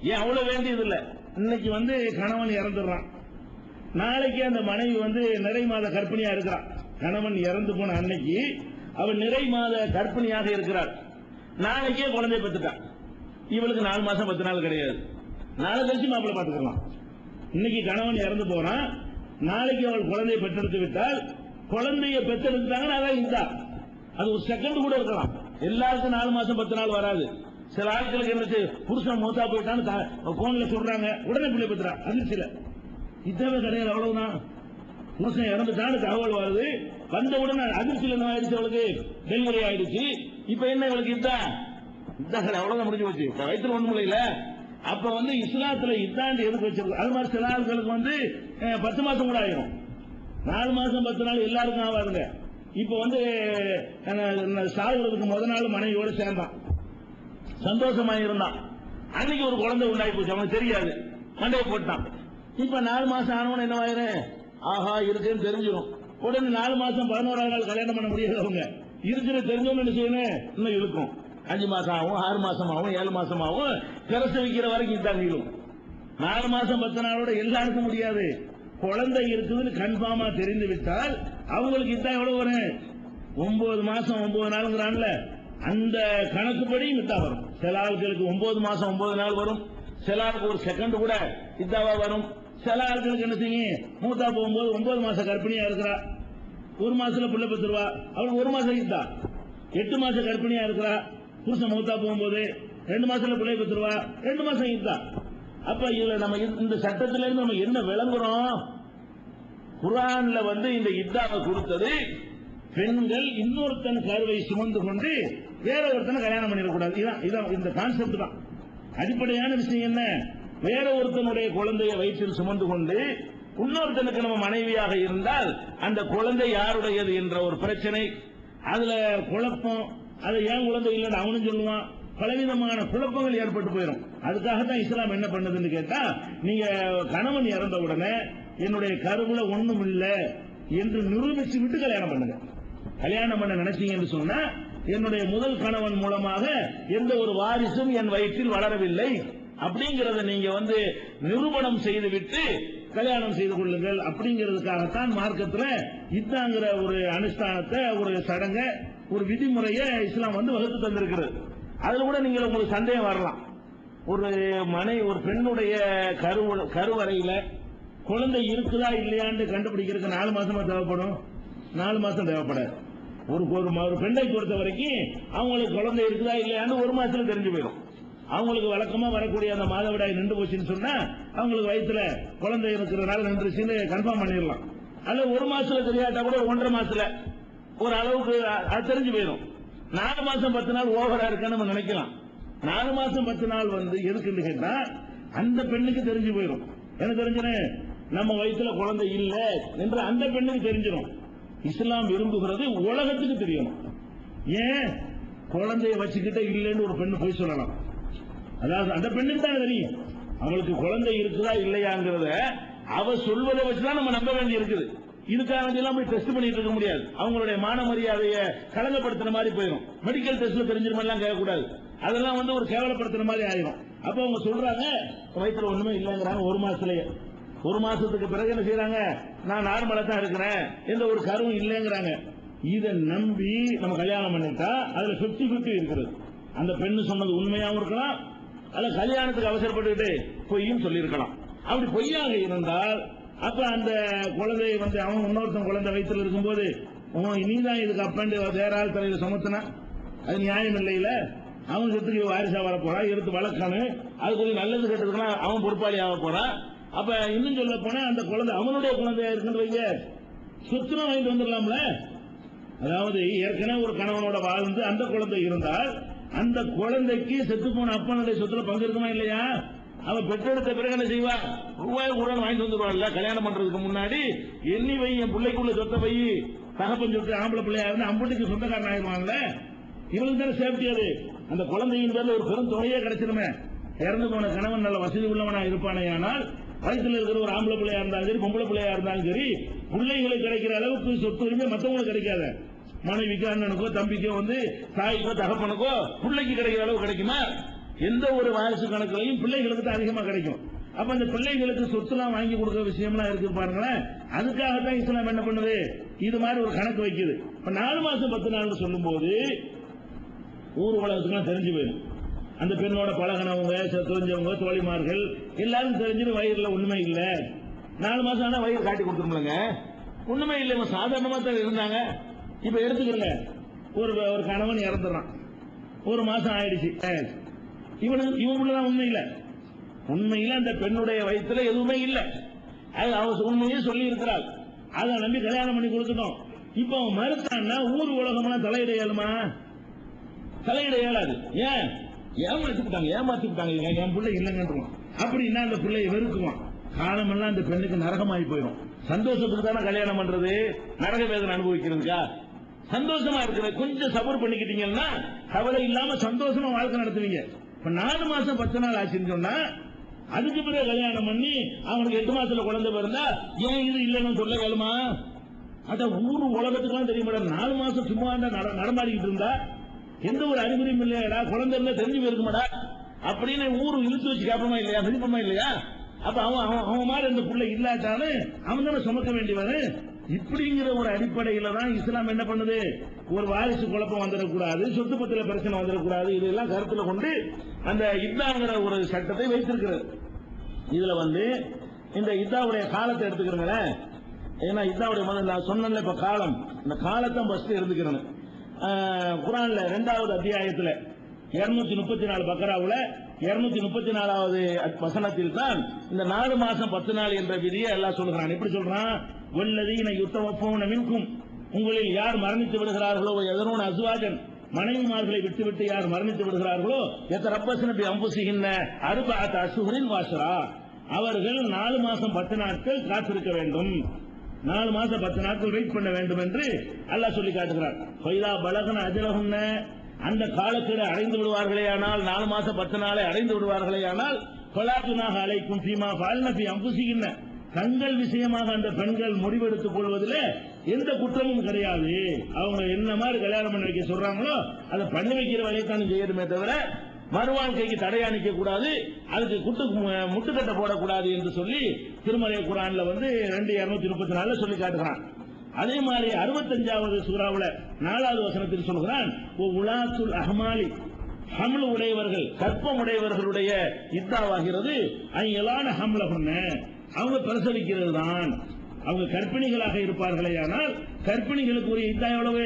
ஏன் அவ்வளவு வேண்டியது இல்ல. இன்னைக்கு கணவன் இறந்துடுறான், நாளைக்கு அந்த மனைவி நிறை மாத கர்ப்பிணியா இருக்கிறான். கணவன் இறந்து போன அன்னைக்கு அவள் நிறை மாத கர்ப்பிணியாக இருக்கிறார். நாளைக்கே குழந்தை பெற்றுட்டான். இவளுக்கு 4 மாசம் 10 நாள் கிடையாது. நாளை கழிச்சு மாப்பிள்ளை பார்த்துக்கலாம். இன்னைக்கு கணவன் இறந்து போறான், நாளைக்கு அவள் குழந்தையை பெற்றெடுத்து விட்டால் குழந்தைய பெற்றெடுத்தாங்கன்னா அதான் இந்தா, அது ஒரு செகண்ட் கூட இருக்கலாம். எல்லாருக்கும் 4 மாசம் 10 நாள் வராது. சில ஆட்களுக்கு என்ன, புருஷன் மூத்தா போயிட்டான்னு போன்ல சொல்றாங்க, உடனே பிள்ளை பெற்றா அதிர்ச்சியில. இதாவே கிடையாது, அவ்வளவுதான். புருஷன் இறந்துட்டான்னு தகவல் வருது, வந்தவுடனே அதிர்ச்சியில் என்ன ஆயிடுச்சு, அவளுக்கு டெலிவரி ஆயிடுச்சு. இப்ப என்ன இவளுக்கு இதான் அவ்வளவுதான் முடிஞ்சு போச்சு. வயிற்று ஒண்ணு முடியல. அப்ப இஸ்லாத்துல இதாண்டு எதுக்கு வச்சிருக்கு? அது மாதிரி சில ஆட்களுக்கு 10 மாசம் கூட ஆயிரும். 4 மாசம் 10 நாள் எல்லாருக்கும் ஆகாதுங்க. இப்ப சாகுறதுக்கு முதல் நாள் மனைவியோட சேர்ந்தான், சந்தோஷமா இருந்தான். அன்னைக்கு ஒரு குழந்தை உண்டாகி போச்சு, அவனுக்கு தெரியாது, மண்டையை போட்டான். இப்ப 4 மாசம் ஆனவன என்ன ஆயிரும்? ஆஹா இருக்குன்னு தெரிஞ்சிடும். உடனே 4 மாசம் 11ஆவது நாள் கல்யாணம் பண்ண முடியாது. அவங்க இருக்கிற தெரிஞ்சவங்க என்ன செய்யணும்? இன்னும் இழுக்கும். 5 மாசம் ஆகும், 6 மாசம் ஆகும், 7 மாசம் ஆகும், பிரசவிக்கிற வரைக்கும் தான் இழும். 4 மாசம் 10 நாளோட எல்லாருக்கும் முடியாது. குழந்தை இருக்குதுன்னு கன்ஃபார்மா தெரிந்து விட்டால் அவங்களுக்கு இதான் எவ்வளவு வரும்? 9 மாசம் 9 நாளுங்கிறான்ல, அந்த கணக்குப்படி இத்தா வரும். சில ஆட்களுக்கு 9 மாசம் 9 நாள் வரும், சில ஆளுக்கு ஒரு செகண்ட் கூட இதாவா வரும். சில ஆட்களுக்கு என்ன செய்யும், மூத்தா போகும்போது 9 மாசம் கர்ப்பிணியா இருக்கிறா, 1 மாசத்துல பிள்ளை பெற்றுருவா, அவளுக்கு 1 மாசம் இத்தா. 8 மாசம் கர்ப்பிணியா இருக்கிறா, புருஷன் மூத்தா போகும்போது 2 மாசத்துல பிள்ளை பெற்றுருவா, 2 மாசம் இத்தா. அப்ப இதுல நம்ம இந்த சட்டத்தில இருந்து நம்ம என்ன விளங்குறோம்? குர்ஆன்ல இந்த இத்தாவை கொடுத்தது பெண்கள் இன்னொருத்தன் கருவை சுமந்து கொண்டு வேற ஒருத்தனை கல்யாணம் பண்ணிடக்கூடாது. இதான் இந்த கான்செப்ட் தான். அடிப்படையான விஷயம் என்ன? வேற ஒருத்தனுடைய குழந்தையை வயிற்றில் சுமந்து கொண்டு இன்னொருத்தனுக்கு நம்ம மனைவியாக இருந்தால் அந்த குழந்தை யாருடையது என்ற ஒரு பிரச்சனை, அதுல குழப்பம், அது ஏன் குழந்தை இல்லைன்னு அவனும் சொல்லுவான், பலவிதமான குழப்பங்கள் ஏற்பட்டு போயிடும். அதுக்காகத்தான் இஸ்லாம் என்ன பண்ணதுன்னு கேட்டா, நீங்க கணவன் இறந்த உடனே என்னுடைய கருவுல ஒண்ணும் இல்லை என்று நிரூபிச்சு விட்டு கல்யாணம் பண்ணுங்க. கல்யாணம் பண்ண நினைச்சீங்கன்னு சொன்னா என்னுடைய முதல் கணவன் மூலமாக எந்த ஒரு வாரிசும் என் வயிற்றில் வளரவில்லை அப்படிங்கறத நீங்க நிரூபணம் செய்துவிட்டு கல்யாணம் செய்து கொள்ளுங்கள் அப்படிங்கிறதுக்காகத்தான் மார்க்கத்துல இத்தாங்கிற ஒரு அனுஷ்டானத்தை, ஒரு சடங்க, ஒரு விதிமுறையை இஸ்லாம் வகுத்து தந்திருக்கிறது. அதுல கூட நீங்க உங்களுக்கு சந்தேகம் வரலாம். ஒரு பெண்ணுடைய கருவறையில குழந்தை இருக்குதா இல்லையான்னு கண்டுபிடிக்கிறதுக்கு 4 மாசமா தேவைப்படும்? 4 மாசம் தேவைப்படாது. ஒரு பெண்ணை பொறுத்த வரைக்கும் அவங்களுக்கு குழந்தை இருக்குதா இல்லையான்னு 1 மாசத்துல தெரிஞ்சு போயிடும். அவங்களுக்கு வழக்கமா வரக்கூடிய அந்த மாதவிடாய் நின்று போச்சுன்னு சொன்னா அவங்களுக்கு வயிற்றுல குழந்தை இருக்கிறதுனால நின்றுச்சுன்னு கன்ஃபார்ம் பண்ணிடலாம். அல்ல 1 மாசத்துல தெரியாட்டா கூட 1.5 மாசத்துல ஒரு அளவுக்கு அது தெரிஞ்சு போயிடும். 4 மாசம் 10 நாள் ஓவரா இருக்கான்னு நம்ம நினைக்கலாம். 4 மாசம் 10 நாள் எதுக்குன்னு கேட்டா அந்த பெண்ணுக்கு தெரிஞ்சு போயிடும். எனக்கு தெரிஞ்சு நம்ம வயிற்றுல குழந்தை இல்ல என்று அந்த பெண்ணுக்கு தெரிஞ்சிடும். இஸ்லாம் விரும்புகிறது உலகத்துக்கு தெரியணும். ஏன் குழந்தைய வச்சுக்கிட்ட இல்லைன்னு ஒரு பெண்ணு போய் சொல்லலாம்? அதாவது அந்த பெண்ணுக்கு தான் தெரியும் அவளுக்கு குழந்தை இருக்குதா இல்லையாங்கிறத அவ சொல்வதை வச்சுதான் நம்ம நம்ப வேண்டி இருக்குது. இதுக்காக வேண்டியெல்லாம் போய் டெஸ்ட் பண்ணிட்டு இருக்க முடியாது. அவங்களுடைய மான மரியாதையை களங்கப்படுத்துற மாதிரி போயிடும். மெடிக்கல் டெஸ்ட்ல தெரிஞ்சிருமெல்லாம் கேட்கக்கூடாது. அதெல்லாம் ஒரு கேவலப்படுத்துற மாதிரி ஆயிரும். அப்ப அவங்க சொல்றாங்க வயிற்றுல ஒண்ணுமே இல்லைங்கிறாங்க 1 மாசத்துலயே. 1 மாசத்துக்கு பிறகு என்ன செய்யறாங்க? நான் நார்மலா தான் இருக்கிறேன், எந்த ஒரு கருவும் இல்லைங்கிறாங்க. இதை நம்பி நம்ம கல்யாணம் பண்ணிட்டா அதுல 50-50 இருக்கிறது. அந்த பெண்ணு சொன்னது உண்மையாவும் இருக்கலாம், அல்ல கல்யாணத்துக்கு அவசரப்பட்டுக்கிட்டு பொய்யும் சொல்லியிருக்கலாம். அப்படி பொய்யாக இருந்தால் அப்ப அந்த குழந்தை அவன் இன்னொருத்தன் குழந்தை வயிற்றுல இருக்கும்போது நீதான் இதுக்கு அப்பண்டு வேற ஆள் தலையில சுமத்தினா அது நியாயம் இல்லையில. அவன் சொத்துக்கு வாரிசா வர போறான், எடுத்து வளர்க்கணும், அது கொஞ்சம் நல்லது கெட்டதுக்குன்னா அவன் பொறுப்பாளி ஆக போறான். அப்ப இன்னும் சொல்ல போனா அந்த குழந்தை அவனுடைய குழந்தையா இருக்குன்னு வைங்க, சொத்துனா வாங்கிட்டு வந்துடலாம்ல. அதாவது ஏற்கனவே ஒரு கணவனோட வாழ்ந்து அந்த குழந்தை இருந்தால் அந்த குழந்தைக்கு செத்து போன அப்பனுடைய சொத்துல பங்கு இருக்குமா இல்லையா? அவன் பெற்றெடுத்த பிறகு என்ன செய்வா? ரூபாய் வாங்கிட்டு வந்துருவாள். கல்யாணம் பண்றதுக்கு முன்னாடி எண்ணி வை, என் பிள்ளைக்குள்ள சொத்த வை, தகப்பன் சொத்து ஆம்பளை பிள்ளையா இருந்து அம்பட்டுக்கு சொந்தக்காரன் ஆயிடுவாங்கல்ல. இவளுக்கு தானே சேஃப்டி. அது அந்த குழந்தையின் பேர்ல ஒரு பெரும் தொகையே கிடைச்சிருமே. இறந்து போன கணவன் நல்ல வசதி உள்ளவனா இருப்பானே, ஆனால் வயசுல இருக்கிற ஒரு ஆம்பளை பிள்ளையா இருந்தாலும் சரி, பொம்பளை பிள்ளையா இருந்தாலும் சரி, பிள்ளைகளுக்கு கிடைக்கிற அளவுக்கு சொத்து உரிமை மற்றவங்களுக்கு கிடைக்காத. மனைவிக்கு, அண்ணனுக்கோ, தம்பிக்கோ, தாய்க்கோ, தகப்பனுக்கோ பிள்ளைக்கு கிடைக்கிற அளவு கிடைக்குமா? எந்த ஒரு வாரிசு கணக்குலையும் பிள்ளைகளுக்கு தான் அதிகமா கிடைக்கும். அப்ப அந்த பிள்ளைகளுக்கு சொத்துலாம் வாங்கி கொடுக்கிற விஷயம்லாம் இருக்கு பாருங்களேன். அதுக்காகத்தான் இஸ்லாம் என்ன பண்ணுது? இது மாதிரி ஒரு கணக்கு வைக்குது. இப்ப 4 மாசம் 10 நாள் சொல்லும் போது ஊர் உலகத்துக்குலாம் தெரிஞ்சு போயிடும். அந்த பெண்ணோட பழகினவங்க, தெரிஞ்சவங்க, தோழிமார்கள் எல்லாரும் தெரிஞ்சு வயிறுல உண்மை இல்ல. 4 மாசம் ஆனா வயிறு காட்டி கொடுத்துருமில்லங்க. உண்மை இல்லை, இவன் சாதாரணமா தான் இருந்தாங்க. இப்ப எடுத்துக்கல, ஒரு கணவன் இறந்துறான், 1 மாசம் ஆயிடுச்சு. இவனுக்குள்ளதான் உண்மை இல்ல. உண்மையில அந்த பெண்ணுடைய வயிற்றுல எதுவுமே இல்ல. அவன் உண்மையே சொல்லி இருக்கிறாள். அதை நம்பி கல்யாணம் பண்ணி கொடுத்துட்டோம். இப்ப அவன் மறுத்தான்னா ஊர் உலகம்னா தலையிட இயலுமா? தலையிட இயலாது. ஏன்? ஏமாத்திட்டாங்க. என் பிள்ளை இல்லைங்கன்றான். அப்படின்னா அந்த பிள்ளையை வெறுக்குவான். காலமெல்லாம் அந்த பெண்ணுக்கு நரகமாயி போயிடும். சந்தோஷத்துக்கு தானே கல்யாணம் பண்றது, நரக வேதனை அனுபவிக்கிறதுக்கா? சந்தோஷமா இருக்கிற கொஞ்சம் சபர் பண்ணிக்கிட்டீங்கன்னா கவலை இல்லாம சந்தோஷமா வாழ்க்கை நடத்துவீங்க. இப்ப 4 மாசம் 10 நாள் ஆச்சுன்னு சொன்னா அதுக்கு பிறகு கல்யாணம் பண்ணி அவனுக்கு 8 மாசத்துல குழந்தை பிறந்தா ஏன் இது இல்லைன்னு சொல்ல வேணுமா? அத ஊரு உலகத்துக்குலாம் தெரியும். 4 மாசம் சும்மா நடமாடிக்கிட்டு இருந்தா எந்த ஒரு அறிகுறியும் இல்லையாடா, குழந்தை இருந்தா தெரிஞ்சு போயிருக்குமாடா அப்படின்னு ஊரு இழுத்து வச்சு கேட்போமா இல்லையா? மதிப்போமா இல்லையா? அப்ப அவன் மாதிரி அந்த பிள்ளை இல்லாட்டாலும் அவன் தானே சுமக்க வேண்டியவரு. இப்படிங்கிற ஒரு அடிப்படையில தான் இஸ்லாம் என்ன பண்ணுது? ஒரு வாரிசு குழப்பம் வந்துடக்கூடாது, சொத்து பத்திர பிரச்சனை வந்துடக்கூடாது, இதெல்லாம் கருத்துல கொண்டு அந்த இத்தாங்கிற ஒரு சட்டத்தை வைத்திருக்கிறது. இதுல இந்த இத்தாவுடைய காலத்தை எடுத்துக்கிறேன். ஏன்னா இத்தாவுடைய முதல்ல நான் சொன்ன இப்ப காலம், இந்த காலத்தை ஃபர்ஸ்ட் எடுத்துக்கிறேன். குர்ஆன்ல 2வது அத்தியாயத்துல 234 பக்கராவுல 234வது வசனத்தில் தான் இந்த 4 மாசம் 10 நாள் என்ற விதியை எல்லாம் சொல்கிறான். எப்படி சொல்றான்? வல்லதீன யுத்தவஃபூன மின்கும், உங்களில் யார் மரணித்து விடுகிறார்களோ, எதனோன அஸ்வாஜன், மனைவிமார்களை விட்டுவிட்டு யார் மரணித்து விடுகிறார்களோ, எத்தரப்பஸ்ன பி அம்புசிஹின்ன அர்பஅத அஷ்ஹுரின் வஅஷ்ரா, அவர்கள் 4 மாசம் 10 நாட்கள் காத்திருக்க வேண்டும். 4 மாசம் 10 நாட்கள் வெயிட் பண்ண வேண்டும் என்று அல்லாஹ் சொல்லி காட்டுகிறார். ஃபைதா பலகன அஜலஹுன்ன, அந்த காலக்கெடு அடைந்து விடுவார்களே ஆனால், 4 மாசம் 10 நாளை அடைந்து விடுவார்களே ஆனால், ஃபலாத்துனாக அலைக்கும் ஃபீமா ஃபஅல்ன ஃபீ அன்ஃபுசிஹின்ன, தங்கள் விஷயமாக அந்த பெண்கள் முடிவெடுத்துக் கொள்வதில் எந்த குற்றமும் கிடையாது. அவங்க என்ன மாதிரி கல்யாணம் பண்ணி வைக்க சொல்றாங்களோ அதை பண்ணி வைக்கிற வேலையை செய்யணுமே தவிர மறுவாழ்க்கைக்கு தடையா நிக்க கூடாது, அதுக்கு முட்டுக்கட்டை போடக்கூடாது என்று சொல்லி திருமலை குர்ஆன்ல 2:234 சொல்லி காட்டுகிறான். அதே மாதிரி 65வது சூராவுல 4வது வசனத்தில் சொல்கிறான், உலாத்துல் அஹ்மாலி, ஹம்ல் உடையவர்கள் கற்பம் உடையவர்களுடைய இத்தாவாகிறது அங்கெல்லான ஹம்லஹுன்ன, அவங்க பிரசவிக்கிறது தான். அவங்க கர்ப்பிணிகளாக இருப்பார்களே, ஆனால் கர்ப்பிணிகளுக்குரிய இத்தா எவ்வளவு?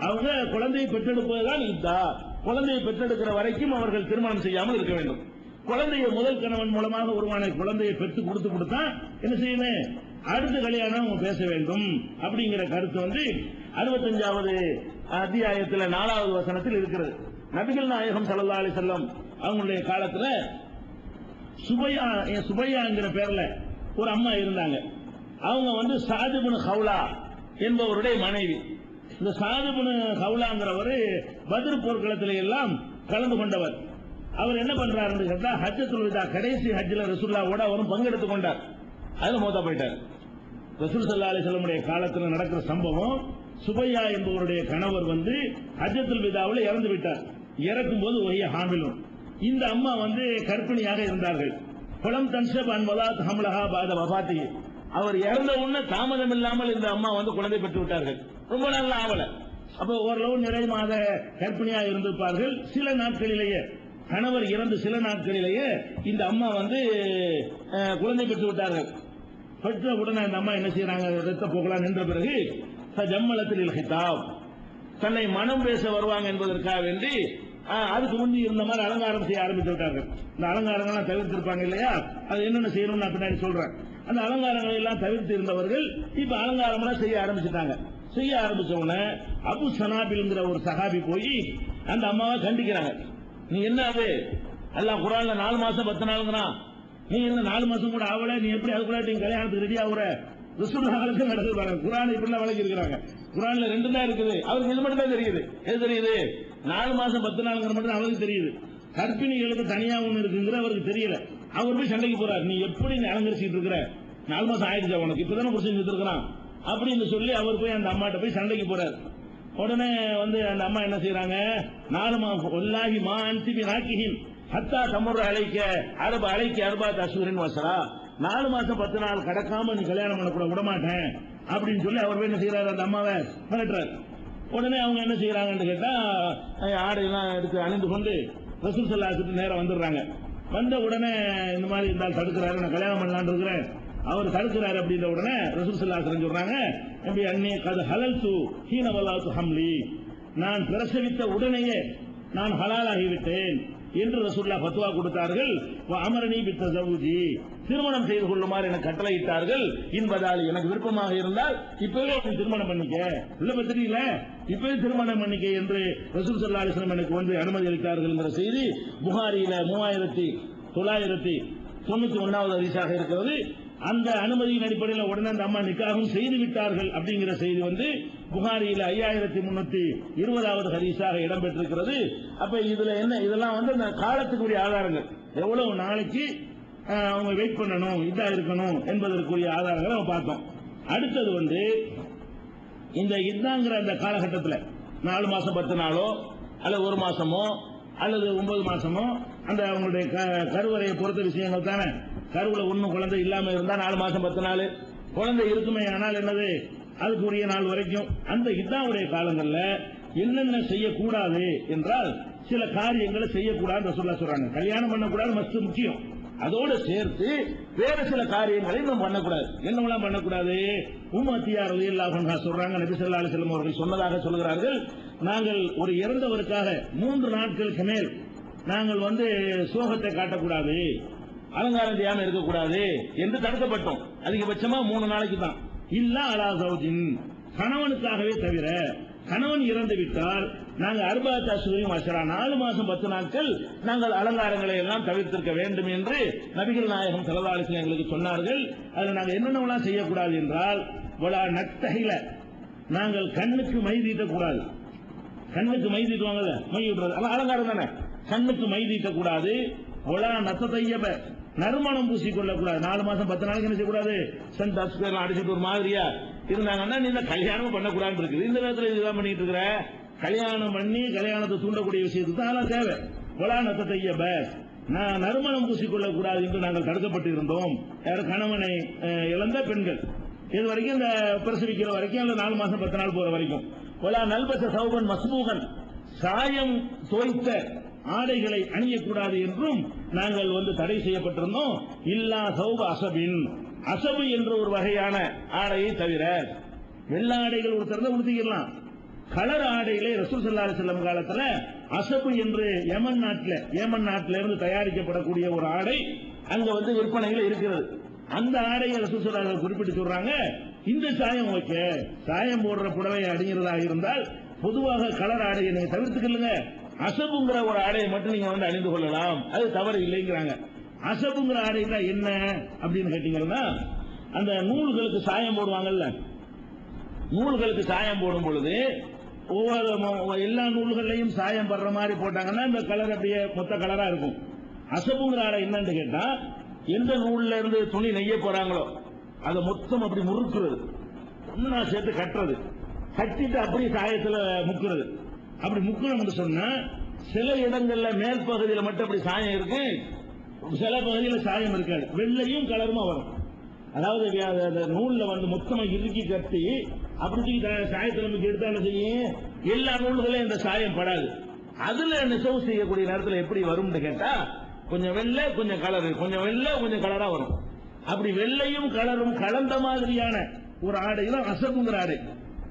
அவங்க குழந்தையை பெற்றெடுப்பதுதான் இத்தா. குழந்தையை பெற்றெடுக்கிற வரைக்கும் அவர்கள் திருமணம் செய்யாமல் இருக்க வேண்டும். குழந்தையை முதல் கணவன் மூலமாக உருவான குழந்தையை பெற்று கொடுத்தா என்ன செய்யணும்? அடுத்த கல்யாணம் பேச வேண்டும் அப்படிங்கிற கருத்து 65வது அத்தியாயத்தில் 4வது வசனத்தில் இருக்கிறது. நபிகள் நாயகம் ஸல்லல்லாஹு அலைஹி வஸல்லம் அவங்களுடைய காலத்துல சுபையாங்கிற பேர்ல ஒரு அம்மா இருந்தாங்க. அவங்க சாது பின் ஹவுலா என்பவருடைய மனைவி. இந்த சாது பின் ஹவுலாங்கிறவர் பத்ர் போர்க்களத்தில எல்லாம் கலந்து கொண்டவர். அவர் என்ன பண்றாருன்னு கேட்டா, ஹஜ்ஜத்துல் விதா கடைசி ஹஜ்ஜில் ரசூலுல்லாஹ்வோட அவரும் பங்கெடுத்துக் கொண்டார். அதுல மௌத்தா போயிட்டார். ரசூல் ஸல்லல்லாஹு அலைஹி வஸல்லம் காலத்தில் நடக்கிற சம்பவம், சுபையா என்பவருடைய கணவர் ஹஜ்ஜத்துல் விதாவில் இறந்து விட்டார். இறக்கும் போது ஒய்ய ஹாமிலும், இந்த அம்மா கர்ப்பிணியாக இருந்தார்கள். குலம் தன்ஷப் அன்வலாத் ஹம்லஹா பாத வஃபாத்தி, அவர் இறந்த உடனே தாமதம் இல்லாமல் இந்த அம்மா குழந்தை பெற்று விட்டார்கள். ரொம்ப நாள் ஆவல. அப்ப ஓரளவு நிறை மாத கர்ப்பிணியா இருந்திருப்பார்கள். சில நாட்களிலேயே, கணவர் இறந்து சில நாட்களிலேயே இந்த அம்மா குழந்தை பெற்று விட்டார்கள். பெற்ற உடனே அந்த அம்மா என்ன செய்யறாங்க? ரத்த போகலாம் நின்ற பிறகு ஜம்மலத்தில் ஹிதாப், தன்னை மனம் பேச வருவாங்க என்பதற்காக வேண்டி அதுக்கு முந்தி இருந்த மாதிரி அலங்காரம் செய்ய ஆரம்பித்து விட்டார்கள். இந்த அலங்காரங்கள்லாம் தவிர்த்திருப்பாங்க இல்லையா, அது என்னென்ன செய்யணும்னு நான் பின்னாடி சொல்றேன். அந்த அலங்காரங்களை எல்லாம் தவிர்த்து இருந்தவர்கள் இப்ப அலங்காரம் எல்லாம் செய்ய ஆரம்பிச்சுட்டாங்க. செய்ய ஆரம்பிச்ச உடனே அபு சனாபில்ங்கிற ஒரு சஹாபி போய் அந்த அம்மாவை கண்டிக்கிறாங்க. நீ என்ன அது எல்லாம் குர்ஆன்ல 4 மாசம் 10 நாளுங்கிறான், நீ என்ன 4 மாசம் கூட ஆவல, நீ எப்படி அதுக்குள்ள நீ கல்யாணத்துக்கு ரெடி ஆகுற? ரசூலுல்லாஹ்வுக்கு நடக்குது பாருங்க. குர்ஆன் இப்படிலாம் வழங்கி இருக்கிறாங்க. குர்ஆன்ல 2 தான் இருக்குது. அவருக்கு இது மட்டும் தான் தெரியுது. எது தெரியுது? 4 மாசம் 10 நாளுங்கிற மட்டும் அவருக்கு தெரியுது. கர்ப்பிணிகளுக்கு தனியா ஒண்ணு இருக்குங்கிற அவருக்கு தெரியல. அவர் போய் சண்டைக்கு போறாரு. நீ எப்படி அலங்கரிச்சிட்டு இருக்கிற? 4 மாசம் ஆயிடுச்சு உனக்கு, இப்பதானே புடிச்சு இருக்கிறான் அப்படின்னு சொல்லி அவர் போய் அந்த அம்மாட்ட போய் சண்டைக்கு போறாரு. உடனே அந்த அம்மா என்ன செய்யறாங்க? 4 மாசம் ஒல்லாஹி மா அன்தி நாக்கிஹின் ஹத்தா தமுர் அலைக்க அர்பாத் அஷ்ஹுரின் வஸரா, 4 மாசம் 10 நாள் கடக்காம நீ கல்யாணம் பண்ண கூட விட மாட்டேன் அப்படின்னு சொல்லி அவர் என்ன செய்யறாரு? அந்த அம்மாவை மிரட்டுறாரு. உடனே அவங்க என்ன செய்யறாங்கன்னு கேட்டா, ஆடையெல்லாம் எடுத்து அணிந்து கொண்டு ரசூல் ஸல்லல்லாஹு அலைஹி வஸல்லம் நேரம் வந்துடுறாங்க. வந்த உடனே இந்த மாதிரி இருந்தால் தடுக்கிறாரு, நான் கல்யாணம் பண்ணலான்னு இருக்கிறேன், அவர் தடுக்கிறாரு. அப்படின்ற உடனே ரசூல் ஸல்லல்லாஹு அலைஹி வஸல்லம் சொல்றாங்க, நபி அன்னி கத் ஹலல்து ஹீன வலாத்து ஹம்லி, நான் பிரசவித்த உடனேயே நான் ஹலாலாகிவிட்டேன் என்று ரசூலுல்லாஹ் ஃபத்வா கொடுத்தார்கள். அமரனி பித்தஸவுஜி, திருமணம் செய்து கொள்ளுமாறு எனக்கு கட்டளையிட்டார்கள். என்பதால் எனக்கு விருப்பமாக இருந்தால் இப்பவே திருமணம் பண்ணிக்க, உள்ள பத்திரிக்கல இப்பவே திருமணம் பண்ணிக்க என்று ரசூல் ஸல்லல்லாஹு அலைஹி வஸல்லம் எனக்கு அனுமதி அளித்தார்கள் என்ற செய்தி புகாரியில 3991வது ஹதீஸாக இருக்கிறது. அந்த அனுமதியின் அடிப்படையில் உடனே அந்த அம்மா நிக்காகும் செய்து விட்டார்கள் அப்படிங்கிற செய்தி புகாரியில 5320வது ஹதீஸாக இடம்பெற்றிருக்கிறது. அப்ப இதுல என்ன, இதெல்லாம் அந்த காலத்துக்குரிய ஆதாரங்கள். எவ்வளவு நாளைக்கு அவங்க வெயிட் பண்ணணும், இதா இருக்கணும் என்பதற்குரிய ஆதாரங்களை நம்ம பார்த்தோம். அடுத்தது இந்த இதாங்கிற அந்த காலகட்டத்தில் 4 மாசம் 10 நாளோ அல்லது 1 மாசமோ அல்லது 9 மாசமோ அந்த அவங்களுடைய கருவறையை பொறுத்த விஷயங்கள் தானே. கருவுல ஒன்னும் குழந்தை இல்லாம இருந்தா 4 மாசம் 10 நாள், குழந்தை இருக்குமே ஆனால் என்னது அதுக்குரிய நாள் வரைக்கும். அந்த இதாவுடைய காலங்கள்ல என்னென்ன செய்யக்கூடாது என்றால், சில காரியங்களை செய்யக்கூடாது ரசூலுல்லாஹ் சொல்றாங்க. கல்யாணம் பண்ணக்கூடாது மஸ்ட் முக்கியம், அதோடு சேர்த்து வேற சில காரியங்களை நம்ம பண்ணக்கூடாது. என்னவெல்லாம் பண்ணக்கூடாது? உம்மத்தியார் ரலியல்லாஹு அன்ஹா சொல்றாங்க, நபி ஸல்லல்லாஹு அலைஹி வஸல்லம் அவர்கள் சொன்னதாக சொல்கிறார்கள், நாங்கள் ஒரு இறந்தவருக்காக 3 நாட்களுக்கு மேல் நாங்கள் சோகத்தை காட்டக்கூடாது, அலங்காரம் செய்யாம இருக்கக்கூடாது என்று தடுக்கப்பட்டோம். அதிகபட்சமா 3 நாளைக்கு தான். இல்லா அலா ஜௌஜின், கணவனுக்காகவே தவிர, கணவன் இறந்து விட்டால் நாங்கள் அர்பாத் அஷ்ஹுரின் வஸரா 4 மாசம் 10 நாட்கள் நாங்கள் அலங்காரங்களை எல்லாம் தவிர்த்திருக்க வேண்டும் என்று நபிகள் நாயகம் ஸல்லல்லாஹு அலைஹி வஸல்லம் எங்களுக்கு சொன்னார்கள். அதில் நாங்கள் என்னென்னலாம் செய்யக்கூடாது என்றால், வலா நக்தஹில, நாங்கள் கண்ணுக்கு மை தீட்டக்கூடாது. கண்ணுக்கு மை தீட்டுவாங்கல்ல, மை விடுறது அலங்காரம் தானே, கண்ணுக்கு மை தீட்டக்கூடாது. ஒலா நத்ததையப, நறுமணம் பூசிக்கொள்ளக்கூடாது. 4 மாசம் 10 நாளைக்கு என்ன செய்யக்கூடாது, சென்ட் அடிச்சுட்டு அடிச்சுட்டு ஒரு மாதிரியா இருந்தாங்கன்னா நீ கல்யாணம் பண்ணக்கூடாதுன்னு இருக்குது. இந்த நேரத்தில் இதுதான் பண்ணிட்டு இருக்கிற. கல்யாணம் பண்ணி கல்யாணத்தை தூண்டக்கூடிய விஷயத்துக்கு தான் அதெல்லாம் தேவை. ஒலானத்தை தையப நான் நறுமணம் பூசிக்கொள்ளக்கூடாது என்று நாங்கள் தடுக்கப்பட்டு இருந்தோம். கணவனை இழந்த பெண்கள் இது வரைக்கும், இந்த பிரசவிக்கிற வரைக்கும், அல்ல 4 மாசம் 10 நாள் போற வரைக்கும். ஒலா நல்பச சௌபன் மஸ்மூகன் சாயம் தோய்த்த ஆடைகளை அணியக்கூடாது என்றும் நாங்கள் தடை செய்யப்பட்டிருந்தோம். இல்லா சௌப அசபின், அசபு என்ற ஒரு வகையான ஆடையை தவிர. வெள்ள ஆடைகள் ஒரு திறந்த உடுத்திக்கலாம். கலர் ஆடைகளே ரசூல் ஸல்லல்லாஹு அலைஹி வஸல்லம் காலத்துல அசபு என்று யமன் நாட்டில இருந்து தயாரிக்கப்படக்கூடிய ஒரு ஆடை அங்க விற்பனையில் இருக்கிறது. அந்த ஆடையை ரசூல் ஸல்லல்லாஹு அலைஹி வஸல்லம் குறிப்பிட்டு சொல்றாங்க, இந்த சாயம் ஓகே, சாயம் போடுற புடவையை அணிகிறதாக இருந்தால் பொதுவாக கலர் ஆடையை நீங்க தவிர்த்துக்கலுங்க, அசபுங்கிற ஒரு ஆடையை மட்டும் நீங்க அணிந்து கொள்ளலாம், அது தவறு இல்லைங்கிறாங்க. அசபுங்கிற ஆடைனா என்ன அப்படின்னு கேட்டீங்கன்னா, அந்த நூல்களுக்கு சாயம் போடுவாங்கல்ல, நூல்களுக்கு சாயம் போடும் பொழுது எல்லா நூல்களையும் சாயம் படுற மாதிரி போட்டாங்கன்னா இந்த கலர் அப்படியே மொத்த கலரா இருக்கும். அசபுங்கிற ஆடை என்னன்னு கேட்டா, எந்த நூல்ல இருந்து துணி நெய்ய போறாங்களோ அதை மொத்தம் அப்படி முறுக்குறது, ஒன்னா சேர்த்து கட்டுறது, கட்டிட்டு அப்படியே சாயத்துல முக்குறது. அப்படி முக்கணும்னு சொன்னா சில இடங்கள்ல மேல் பகுதியில் மட்டும் அப்படி சாயம் இருக்கு, சில பகுதியில் சாயம் இருக்காது, வெள்ளையும் கலருமா வரும். அதாவது நூல்ல மொத்தமா இறுக்கி கட்டி அப்படி சாயத்துல முக்கி எடுத்தா என்ன செய்யும், எல்லா நூல்களையும் இந்த சாயம் படாது. அதுல நெசவு செய்யக்கூடிய நேரத்தில் எப்படி வரும்னு கேட்டா, கொஞ்சம் வெள்ளை கொஞ்சம் கலரு, கொஞ்சம் வெள்ளை கொஞ்சம் கலரா வரும். அப்படி வெள்ளையும் கலரும் கலந்த மாதிரியான ஒரு ஆடைதான் அசபுங்கிற ஆடை.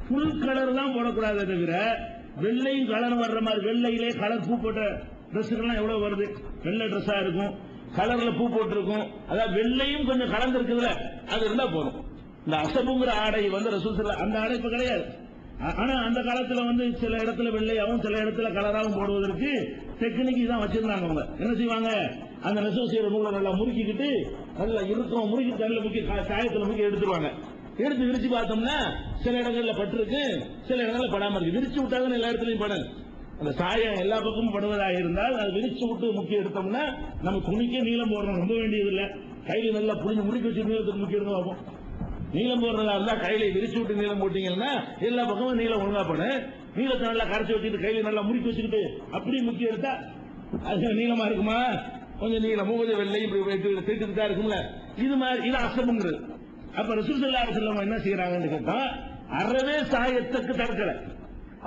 புல் கலர் தான் போடக்கூடாது தவிர வெள்ளையும் கலரும் வர்ற மாதிரி, வெள்ளையிலே கலர் பூ போட்ட ட்ரெஸ்ஸுகள்லாம் எவ்வளவு வருது, வெள்ளை ட்ரெஸ்ஸா இருக்கும், கலர்ல பூ போட்டு இருக்கும், அதாவது வெள்ளையும் கொஞ்சம் கலந்து இருக்குதுல, அது இருந்தா போதும். இந்த அசபுங்கிற ஆடை ரசூல் ஸல்லல்லாஹு அந்த ஆடை இப்ப கிடையாது. ஆனா அந்த காலத்துல சில இடத்துல வெள்ளையாவும் சில இடத்துல கலராகவும் போடுவதற்கு டெக்னிக் தான் வச்சிருந்தாங்க. அவங்க என்ன செய்வாங்க, அந்த நெசவு செய்யற நூலை நல்லா முறுக்கிக்கிட்டு நல்லா இருக்கும், முறுக்கி தண்ணில முக்கி சாயத்துல முக்கி எடுத்துருவாங்க. எடுத்து விரிச்சு பார்த்தோம்னா சில இடங்கள்ல பட்டிருக்கு, சில இடங்கள்ல படாம இருக்கு. விரிச்சு விட்டாங்கன்னு எல்லா இடத்துலயும் படம், அந்த சாயம் எல்லா பக்கமும் படுவதாக இருந்தால் அதை விரிச்சு விட்டு முக்கிய எடுத்தோம்னா நம்ம துணிக்கே நீளம் போடுறோம், ரொம்ப வேண்டியது இல்லை. கையில நல்லா புளிஞ்சு முறுக்கி வச்சு நீளத்துக்கு முக்கிய எடுத்து பார்ப்போம். நீளம் போடுறதா இருந்தா கையில விரிச்சு விட்டு நீளம் போட்டீங்கன்னா எல்லா பக்கமும் நீளம் ஒழுங்கா போடும். நீளத்தை நல்லா கரைச்சி வச்சுட்டு கையில நல்லா முறுக்கி வச்சுக்கிட்டு அப்படி முக்கிய எடுத்தா அது நீளமா இருக்குமா, கொஞ்சம் நீளமும் கொஞ்சம் வெள்ளையும் தீட்டுக்கிட்டா இருக்கும்ல. இது மாதிரி இது அசபுங்கிறது. அப்ப ரசூல் ஸல்லல்லாஹு அலைஹி வஸல்லம் என்ன செய்யறாங்கன்னு கேட்டா, அறவே சாயத்துக்கு தடுக்கல.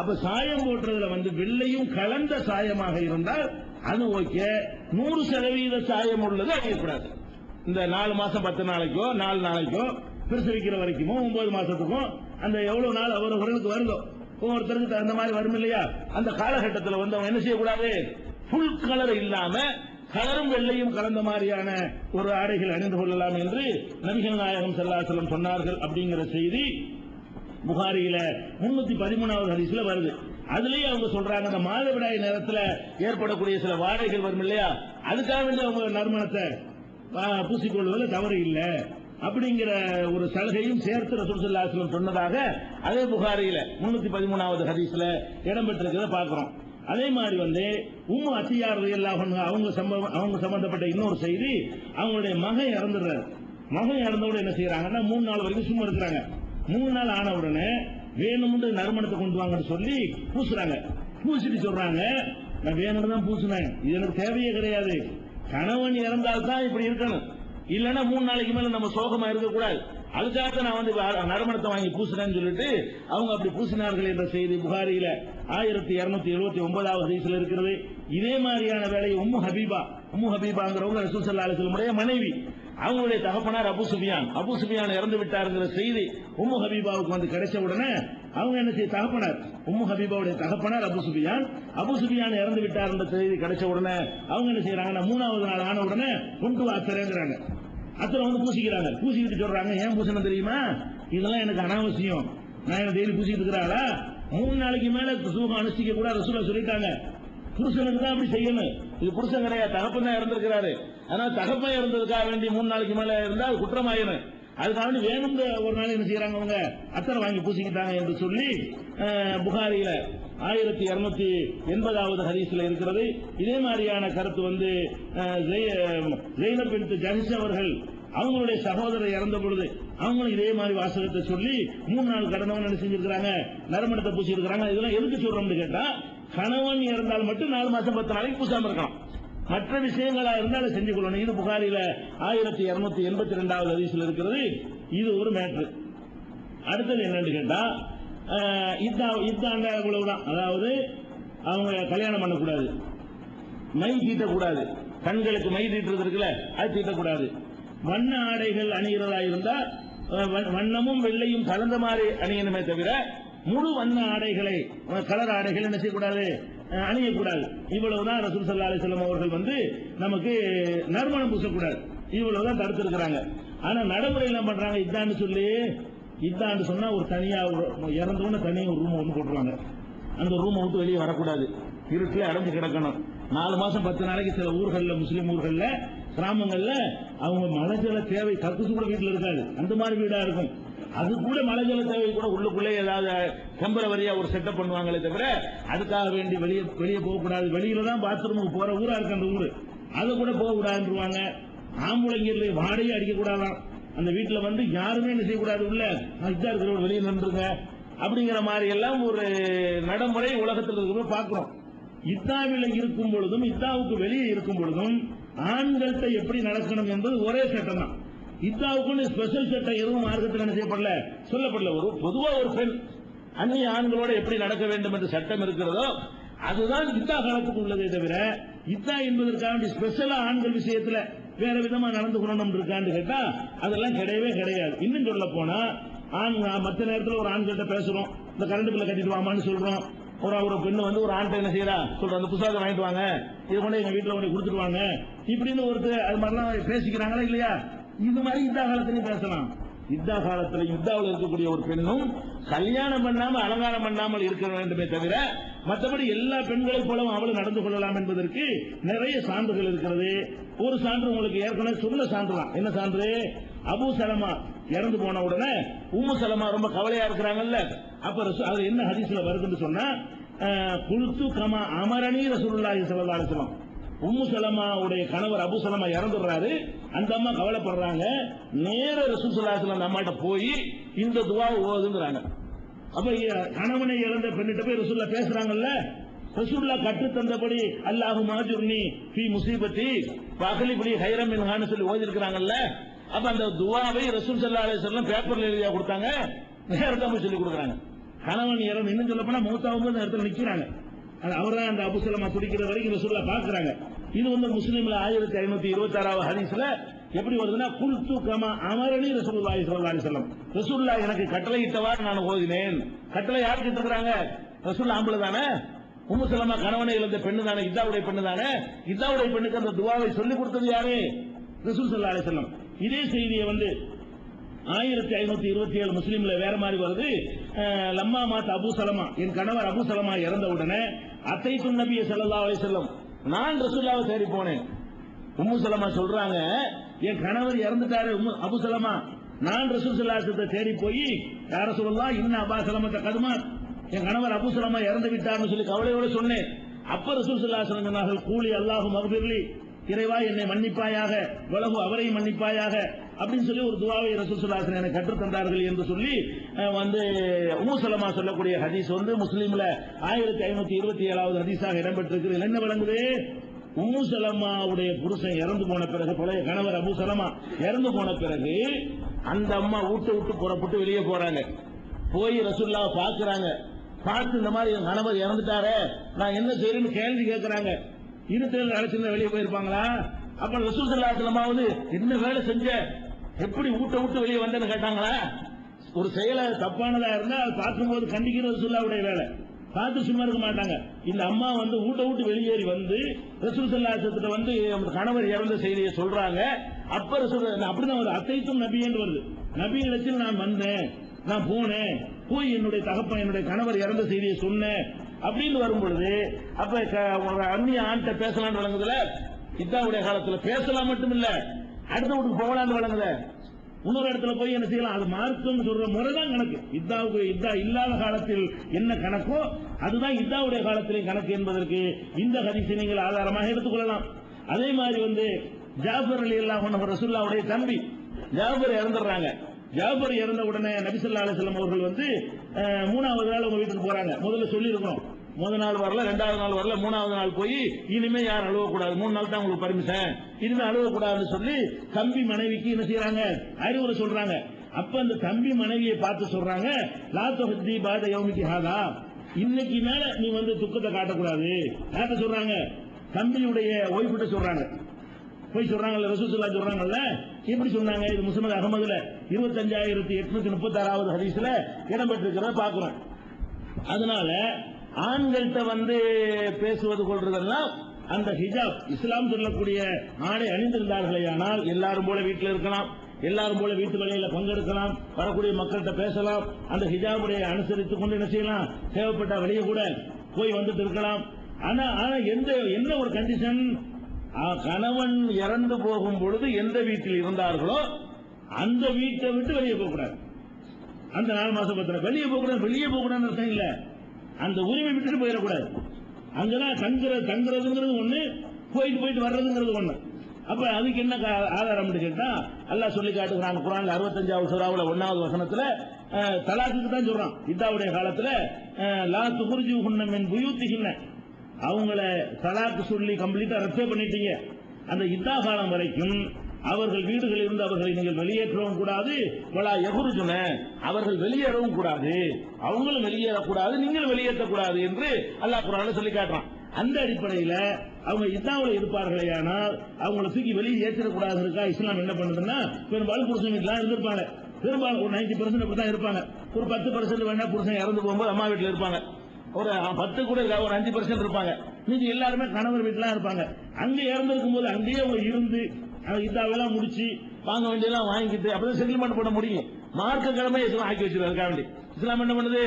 அப்ப சாயம் போட்டுறதுல வெள்ளையும் கலந்த சாயமாக இருந்தால் அது ஓகே. 100% சாயம் உள்ளது அணியக்கூடாது. இந்த 4 மாசம் 10 நாளைக்கோ 4 நாளைக்கோ பிரசவிக்கிற வரைக்குமோ 9 மாசத்துக்கும் அந்த எவ்வளவு நாள் அவர்களுக்கு வருதோ ஒவ்வொருத்தருக்கு அந்த மாதிரி வரும் இல்லையா, அந்த காலகட்டத்தில் அவங்க என்ன செய்யக்கூடாது, புல் கலர் இல்லாம கலரும் வெள்ளையும் கலந்த மாதிரியான ஒரு ஆடைகள் அணிந்து கொள்ளலாம் என்று நபிகள் நாயகம் ஸல்லல்லாஹு அலைஹி வஸல்லம் சொன்னார்கள். அப்படிங்கிற செய்தி புகாரியில 313வது ஹதீஸ்ல வருது. அதுலயே அவங்க சொல்றாங்க, அந்த மாதவிடாய் நேரத்தில் ஏற்படக்கூடிய சில வாடைகள் வரும் இல்லையா, அதுக்காக வேண்டி அவங்க நறுமணத்தை பூசிக்கொள்வதில் தவறு இல்லை அப்படிங்கிற ஒரு சலுகையும் சேர்த்து ரசூல் ஸல்லல்லாஹு அலைஹி வஸல்லம் சொன்னதாக அதே புகாரியில 313வது ஹதீஸ்ல இடம்பெற்றிருக்கிறத பார்க்கிறோம். அதே மாதிரி உம்மு அத்தியா ரலியல்லாஹு அன்ஹா அவங்க சம்பந்தப்பட்ட இன்னொரு செய்தி, அவங்களுடைய மகன் இறந்துடுறாரு. மகன் இறந்தவுடன் என்ன செய்யறாங்கன்னா 3 நாள் வரைக்கும் சும்மா இருக்கிறாங்க. 3 நாள் ஆன உடனே வேணும்னு நறுமணத்தை கொண்டு வாங்கன்னு சொல்லி பூசுறாங்க. பூசிட்டு சொல்றாங்க, நான் வேணும்னு தான் பூசினேன், இது எனக்கு தேவையே கிடையாது, கணவன் இறந்தால்தான் இப்படி இருக்கணும், இல்லன்னா 3 நாளைக்கு மேல நம்ம சோகமா இருக்கக்கூடாது, அதுக்காக நான் நறுமணத்தை வாங்கி பூசினேன்னு சொல்லிட்டு அவங்க அப்படி பூசினார்கள் என்ற செய்தி புகாரியில 1279வது ஹதீஸ்ல இருக்கிறது. இதே மாதிரியான வேலையை உம்மு ஹபீபாங்கிறவங்க ரசூல் ஸல்லல்லாஹு அலைஹி வஸல்லம் மனைவி, அவங்களுடைய தகப்பனார் அபூ சுஃபியான் இறந்து விட்டாருங்கிற செய்தி உம்மு ஹபீபாவுக்கு கிடைச்ச உடனே அவங்க என்ன செய்ய, தகப்பனார் உம்மு ஹபீபாவுடைய தகப்பனார் அபூ சுஃபியான் இறந்து விட்டார் என்ற செய்தி கிடைச்ச உடனே அவங்க என்ன செய்யறாங்கன்னா 3வது நாள் ஆன உடனே கொண்டு அத்தரைங்கிறாங்க, அத்தனை பூசிக்கிறாங்க. பூசிக்கிட்டு சொல்றாங்க, ஏன் பூசணும் தெரியுமா, இதெல்லாம் எனக்கு அனாவசியம், நான் என்ன டெய்லி பூசிக்கிட்டு இருக்கிறாளா, 3 நாளைக்கு மேல சூகம் அனுஷ்டிக்க கூட ரசூலா சொல்லிட்டாங்க, புருஷனுக்கு தான் அப்படி செய்யணும், இது புருஷன் கிடையாது, தகப்பன் தான் இறந்திருக்கிறாரு, அதனால தகப்பன் இறந்ததுக்காக வேண்டி 3 நாளைக்கு மேல இருந்தா அது குற்றமாயிரும், அதுக்காக வேணும் ஒரு நாள் என்ன செய்யறாங்க அவங்க அத்தரை வாங்கி பூசிக்கிட்டாங்க என்று சொல்லி புகாரியில 1280வது ஹதீஸ்ல இருக்கிறது. இதே மாதிரியான கருத்து வந்து ஜெய்னப் பின்த் ஜஹஷ் அவர்கள் அவங்களுடைய சகோதரர் இறந்த பொழுது அவங்களும் இதே மாதிரி வாசகத்தை சொல்லி 3 நாள் கடனவன் என்ன செஞ்சிருக்காங்க, நறுமணத்தை பூசி இருக்காங்க. இதெல்லாம் எதுக்கு சொல்றோம்னு கேட்டா, கணவன் இறந்தால் மட்டும் 4 மாசம் 10 நாளைக்கு பூசாம இருக்கலாம், மற்ற விஷயங்களா இருந்தாலும் செஞ்சு கொள்ளணும். இது புகாரில 1282வது ஹதீஸ்ல இருக்கிறது. இது ஒரு மேட்ரு. அடுத்தது என்னன்னு கேட்டா, இதாண்ட இவ்வளவுதான். அதாவது அவங்க கல்யாணம் பண்ணக்கூடாது, மை தீட்டக்கூடாது, கண்களுக்கு மை தீட்டுறது இருக்குல்ல அது தீட்டக்கூடாது. வண்ண ஆடைகள் அணிகிறதா இருந்தா வண்ணமும் வெள்ளையும் கலந்த மாதிரி அணியணுமே தவிர முழு வண்ண ஆடைகளை, கலர் ஆடைகள் என்ன செய்யக்கூடாது, அணியக்கூடாது. இவ்வளவுதான் ரசூல் ஸல்லல்லாஹு அலைஹி வஸல்லம் அவர்கள் வந்து நமக்கு நறுமணம் பூசக்கூடாது, இவ்வளவுதான் தடுத்திருக்கிறாங்க. ஆனா நடைமுறையில் என்ன பண்றாங்க, இதான்னு சொல்லி இதான்னு சொன்னா ஒரு தனியா இறந்தவொன்னு தனியாக ஒரு ரூம் ஒன்று போட்டுருவாங்க. அந்த ரூமை விட்டு வெளியே வரக்கூடாது, இருட்டில் அடைஞ்சு கிடக்கணும். 4 மாசம் 10 நாளைக்கு சில ஊர்கள்ல, முஸ்லீம் ஊர்கள்ல, கிராமங்கள்ல அவங்க மலைஜல தேவை கக்குசு கூட வீட்டில் இருக்காது, அந்த மாதிரி வீடா இருக்கும். அது கூட மலைஜல தேவை கூட உள்ளுக்குள்ளே ஏதாவது டெம்பரவரியா ஒரு செட்டப் பண்ணுவாங்களே தவிர அதுக்காக வேண்டி வெளியே போகக்கூடாது. வெளியில தான் பாத்ரூமுக்கு போற ஊரா இருக்கு அந்த ஊரு, அதை கூட போகக்கூடாதுருவாங்க. ஆம்புளைங்க வாடகை அடிக்க கூடாதான், அந்த வீட்டுல வந்து யாருமே என்ன செய்யக்கூடாது, உள்ள இதா இருக்கிற வெளியே நின்றுங்க அப்படிங்கிற மாதிரி எல்லாம் ஒரு நடைமுறை உலகத்தில் இருக்கிற பார்க்கிறோம். இத்தாவில இருக்கும் பொழுதும் இத்தாவுக்கு வெளியே இருக்கும் பொழுதும் ஆண்கள்கிட்ட எப்படி நடக்கணும் என்பது ஒரே சட்டம் தான். இத்தாவுக்கு ஸ்பெஷல் சட்டம் எதுவும் மார்க்கத்தில் என்ன செய்யப்படல, சொல்லப்படல. ஒரு பொதுவா ஒரு பெண் அந்நிய ஆண்களோட எப்படி நடக்க வேண்டும் என்று சட்டம் இருக்கிறதோ அதுதான் இத்தா காலத்துக்கு உள்ளதே தவிர, இத்தா என்பதற்காக ஸ்பெஷலா ஆண்கள் விஷயத்துல வேற விதமா நடந்து கொள்ளணும் இருக்கான்னு கேட்டா அதெல்லாம் கிடையவே கிடையாது. இன்னும் சொல்ல போனா மற்ற நேரத்தில் ஒரு ஆண்கிட்ட பேசுறோம், இந்த கரண்ட் பில்ல கட்டிட்டு வாமான்னு சொல்றோம். ஒரு பெண்ணு வந்து ஒரு ஆண்ட என்ன செய்யறா சொல்ற, அந்த புத்தகத்தை வாங்கிட்டு வாங்க, இது கொண்டு எங்க வீட்டுல கொண்டு கொடுத்துருவாங்க இப்படின்னு ஒருத்தர் அது மாதிரிலாம் பேசிக்கிறாங்களா இல்லையா? இது மாதிரி இந்த காலத்திலையும் பேசலாம். இந்த காலத்தில் இந்தாவில் இருக்கக்கூடிய ஒரு பெண்ணும் கல்யாணம் பண்ணாமல் அலங்காரம் பண்ணாமல் இருக்க வேண்டுமே தவிர மற்றபடி எல்லா பெண்களைப் போலவும் அவளும் நடந்து கொள்ளலாம் என்பதற்கு நிறைய சான்றுகள் இருக்கிறது. ஒரு சான்று உங்களுக்கு ஏற்கனவே சொன்ன சான்று தான். என்ன சான்று? அபூ சலமா இறந்து போன உடனே உம்மு சலமா ரொம்ப கவலையா இருக்கிறாங்கல்ல, அப்ப அது என்ன ஹதீஸ்ல வருதுன்னு சொன்னா, குல்து கமா அமரணி ரசூலுல்லாஹி ஸல்லல்லாஹு அலைஹி வஸல்லம். உம்மு சலமாவுடைய கணவர் அபூ சலமா இறந்துடுறாரு, அந்த அம்மா கவலைப்படுறாங்க. நேர ரசூல் ஸல்லல்லாஹு அலைஹி வஸல்லம் அம்மாட்ட போய் இந்த துஆவை ஓதுங்கறாங்க. அப்ப கணவனை இழந்த பெண்ணிட்ட போய் ரசூலுல்லா பேசுறாங்கல்ல, ரசூலுல்லா கற்று தந்தபடி அல்லாஹு மாஜுர்னி ஃபீ முஸீபத்தி வஅக்லிப்லி ஹைரம் மின்ஹான்னு சொல்லி ஓதி இருக்கிறாங்கல்ல. அப்ப அந்த துஆவை ரசூல் ஸல்லல்லாஹு அலைஹி வஸல்லம் பேப்பர்ல எழுதியா கொடுத்தாங்க, நேரத்தா போய் சொல்லி கொடுக்குறாங்க. கணவன் இறந்து இன்னும் சொல்ல போனா மௌத்தாவும் அந்த இடத்துல நிக்கிறாங்க. அவர்தான் அந்த அபூ சலமா துடிக்கிற வரைக்கும் ரசூலுல்லாஹ் பாக்குறாங்க. இது வந்து முஸ்லிம்ல 1526வது ஹதீஸ்ல எப்படி வருதுன்னா, குல்து கமா அமரணி ரசூலுல்லாஹி ஸல்லல்லாஹு அலைஹி வஸல்லம். ரசூலுல்லாஹ் எனக்கு கட்டளையிட்டவாறு நான் ஓதினேன். கட்டளை யாருக்கு இருக்கிறாங்க? ரசூலுல்லாஹ் ஆம்பளை தானே, உம்மு சலமா கணவனை இழந்த பெண்ணு தானே, இதாவுடைய பெண்ணு தானே. இதாவுடைய பெண்ணுக்கு அந்த துஆவை சொல்லி கொடுத்தது யாரு? ரசூல் ஸல்லல்லாஹு அலைஹி வஸல்லம். இதே செய்தியை வந்து 1527 முஸ்லிம்ல வேற மாதிரி வருது. லம்மா மாத் அபூ சலமா, என் கணவர் அபூ சலமா இறந்த உடனே அத்தைத்து நபிய ஸல்லல்லாஹு அலைஹி வஸல்லம், நான் ரசூலுல்லாஹ்வை தேடி போனேன். உம்மு சலமா சொல்றாங்க, என் கணவர் இறந்துட்டாரு அபூ சலமா, நான் ரசூல் ஸல்லல்லாஹு அலைஹி வஸல்லம் தேடி போய் யா ரசூலுல்லாஹ் இன்ன அபா சலமத கதுமா, என் கணவர் அபூ சலமா இறந்து விட்டார்னு சொல்லி கவலையோட சொன்னேன். அப்ப ரசூல் ஸல்லல்லாஹு அலைஹி வஸல்லம் சொன்னார்கள், கூலி அல்லாஹு மக்ஃபிர்லி, இறைவா என்னை மன்னிப்பாயாக, வலகு அவரையும் மன்னிப்பாயாக அப்படின்னு சொல்லி ஒரு துஆவை ரசூல் ஸல்லல்லாஹு அலைஹி வஸல்லம் எனக்கு கற்றுத் தந்தார்கள் என்று சொல்லி வந்து உம்மு சலமா சொல்லக்கூடிய ஹதீஸ் வந்து முஸ்லிம்ல 1527வது ஹதீஸாக இடம்பெற்றிருக்கிறது. என்ன விளங்குது? உம்மு சலமாவுடைய புருஷன் இறந்து போன பிறகு, பழைய கணவர் அபூ சலமா இறந்து போன பிறகு அந்த அம்மா வீட்டை விட்டு புறப்பட்டு வெளியே போறாங்க. போய் ரசூலுல்லாஹ் பாக்குறாங்க. பார்த்து இந்த மாதிரி என் கணவர் இறந்துட்டாரே, நான் என்ன செய்யறேன்னு கேள்வி கேட்கிறாங்க. இருட்டில் அழைச்சிருந்தா வெளியே போயிருப்பாங்களா? அப்ப ரசூல் ஸல்லல்லாஹு அலைஹி வஸல்லம் என்ன வேலை செஞ்ச, எப்படி வீட்டை விட்டு வெளியே வந்தேன்னு கேட்டாங்களா? ஒரு செயலை தப்பானதா இருந்தா பார்க்கும்போது கண்டிக்கிறது ரசூலுல்லாஹ்வுடைய வேலை, பார்த்து சும்மா இருக்க மாட்டாங்க. இந்த அம்மா வந்து வீட்டை விட்டு வெளியேறி வந்து ரசூல் ஸல்லல்லாஹு அலைஹி வஸல்லம் வந்து கணவர் இறந்த செய்தியை சொல்றாங்க. அப்ப ரசூல் அப்படிதான் ஒரு அத்தைத்தும் நபி என்று வருது. நபி இடத்தில் நான் வந்தேன், நான் போனேன், போய் என்னுடைய தகப்பன் என்னுடைய கணவர் இறந்த செய்தியை சொன்னேன் அப்படின்னு வரும் பொழுது, அப்ப அந்நிய ஆண்ட பேசலாம்னு வழங்குதுல, இதாவுடைய காலத்துல பேசலாம் மட்டும் இல்ல, அடுத்த வீட்டுக்கு போகலான்னு வழங்குத. இன்னொரு இடத்துல போய் என்ன செய்யலாம், அது மார்க்கம் சொல்ற முறைதான் கணக்கு. இத்தாவுக்கு இத்தா இல்லாத காலத்தில் என்ன கணக்கோ அதுதான் இத்தாவுடைய காலத்திலே கணக்கு என்பதற்கு இந்த ஹதீஸை நீங்கள் ஆதாரமாக எடுத்துக்கொள்ளலாம். அதே மாதிரி ஜாஃபர் ரலியல்லாஹு அன்ஹு ரசூலுல்லாஹ்வுடைய தம்பி ஜாஃபர் இறந்துடுறாங்க. ஜாஃபர் இறந்த உடனே நபி ஸல்லல்லாஹு அலைஹி வஸல்லம் அவர்கள் மூணாவது நாள் உங்க வீட்டுக்கு போறாங்க. முதல்ல சொல்லி இருக்கணும், முதல் நாள் வரல, ரெண்டாவது நாள் வரல, மூணாவது நாள் போய் இனிமே யாரும் அழுவக்கூடாது, 3 நாள் தான் உங்களுக்கு பர்மிஷன், இனிமே அழுவக்கூடாதுன்னு சொல்லி தம்பி மனைவிக்கு என்ன செய்யறாங்க, அறிவுரை சொல்றாங்க. அப்ப அந்த தம்பி மனைவியை பார்த்து சொல்றாங்க, லா துஹதி பாத யௌமிகி ஹாதா, இன்னைக்கு மேல நீ துக்கத்தை காட்டக்கூடாது. யார்ட்ட சொல்றாங்க, தம்பியுடைய ஒய்ஃப்ட்ட சொல்றாங்க. போய் சொல்றாங்கல்ல, ரசூல் ஸல்லல்லாஹு சொல்றாங்கல்ல, இப்படி சொன்னாங்க. இது முஸ்னத் அஹ்மதுல 25836வது ஹதீஸ்ல இடம்பெற்றிருக்கிறத பாக்குறோம். அதனால ஆண்கள்கிட்ட பேசுவது கொள்றதெல்லாம் அந்த ஹிஜாப் இஸ்லாம் சொல்லக்கூடிய ஆடை அணிந்திருந்தார்களே, ஆனால் எல்லாரும் போல வீட்டில் இருக்கலாம், எல்லாரும் போல வீட்டு வேலையில பங்கெடுக்கலாம், வரக்கூடிய மக்கள்கிட்ட பேசலாம், அந்த ஹிஜாபுடைய அனுசரித்துக் கொண்டு என்ன செய்யலாம், தேவைப்பட்ட வெளியே கூட போய் வந்துட்டு இருக்கலாம். ஆனா என்ன ஒரு கண்டிஷன், கணவன் இறந்து போகும் பொழுது எந்த வீட்டில் இருந்தார்களோ அந்த வீட்டை விட்டு வெளியே போகக்கூடாது. அந்த 4 மாசம் பத்திரம் வெளியே போகக்கூடாது அர்த்தம் இல்ல, அந்த உரிமை விட்டுட்டு போயிடக்கூடாது. அங்கதான் தங்குறதுங்கிறது ஒண்ணு, போயிட்டு வர்றதுங்கிறது ஒண்ணு. அப்ப அதுக்கு என்ன ஆதாரம் கேட்டா, அல்லாஹ் சொல்லி காட்டுகிறான் குர்ஆன்ல 65வது சூராவுல 1வது வசனத்துல தலாக்குக்கு தான் சொல்றான். இதாவுடைய காலத்துல லா துஹ்ரிஜுஹுன்ன மின் புயூத்திஹின்ன, அவங்கள தலாக்கு சொல்லி கம்ப்ளீட்டா ரத்து பண்ணிட்டீங்க. அந்த இத்தா காலம் வரைக்கும் அவர்கள் வீடுகளில் இருந்து அவர்களை நீங்கள் வெளியேற்றவும் கூடாது, வலா யஹ்ருஜுன, அவர்கள் வெளியேறவும் கூடாது, அவங்களும் வெளியேறக்கூடாது, நீங்கள் வெளியேற்றக்கூடாது என்று அல்லாஹ் குர்ஆன்ல சொல்லி காட்டுறான். அந்த அடிப்படையில் அவங்க இத்தாவில் இருப்பார்களேயானால் அவங்களை தூக்கி வெளியே ஏற்றிடக்கூடாது இருக்கா இஸ்லாம் என்ன பண்ணுதுன்னா, பெரும்பாலும் புருஷன் வீட்டுலாம் இருந்திருப்பாங்க, பெரும்பாலும் ஒரு 90% அப்படிதான் இருப்பாங்க. ஒரு 10% வேணா புருஷன் இறந்து போகும்போது அம்மா வீட்டில் இருப்பாங்க, ஒரு 10 கூட இல்ல, ஒரு 5% இருப்பாங்க. மீதி எல்லாருமே கணவர் வீட்டுலாம் இருப்பாங்க. அங்க இறந்திருக்கும் போது அங்கேயே அவங்க இருந்து இதாவெல்லாம் முடிச்சு வாங்க வேண்டியெல்லாம் வாங்கிட்டு அப்பதான் செட்டில்மெண்ட் பண்ண முடியும். மார்க்க கிழமை இஸ்லாம் ஆக்கி வச்சிருக்காங்க வேண்டி. இஸ்லாம் என்ன பண்ணுது,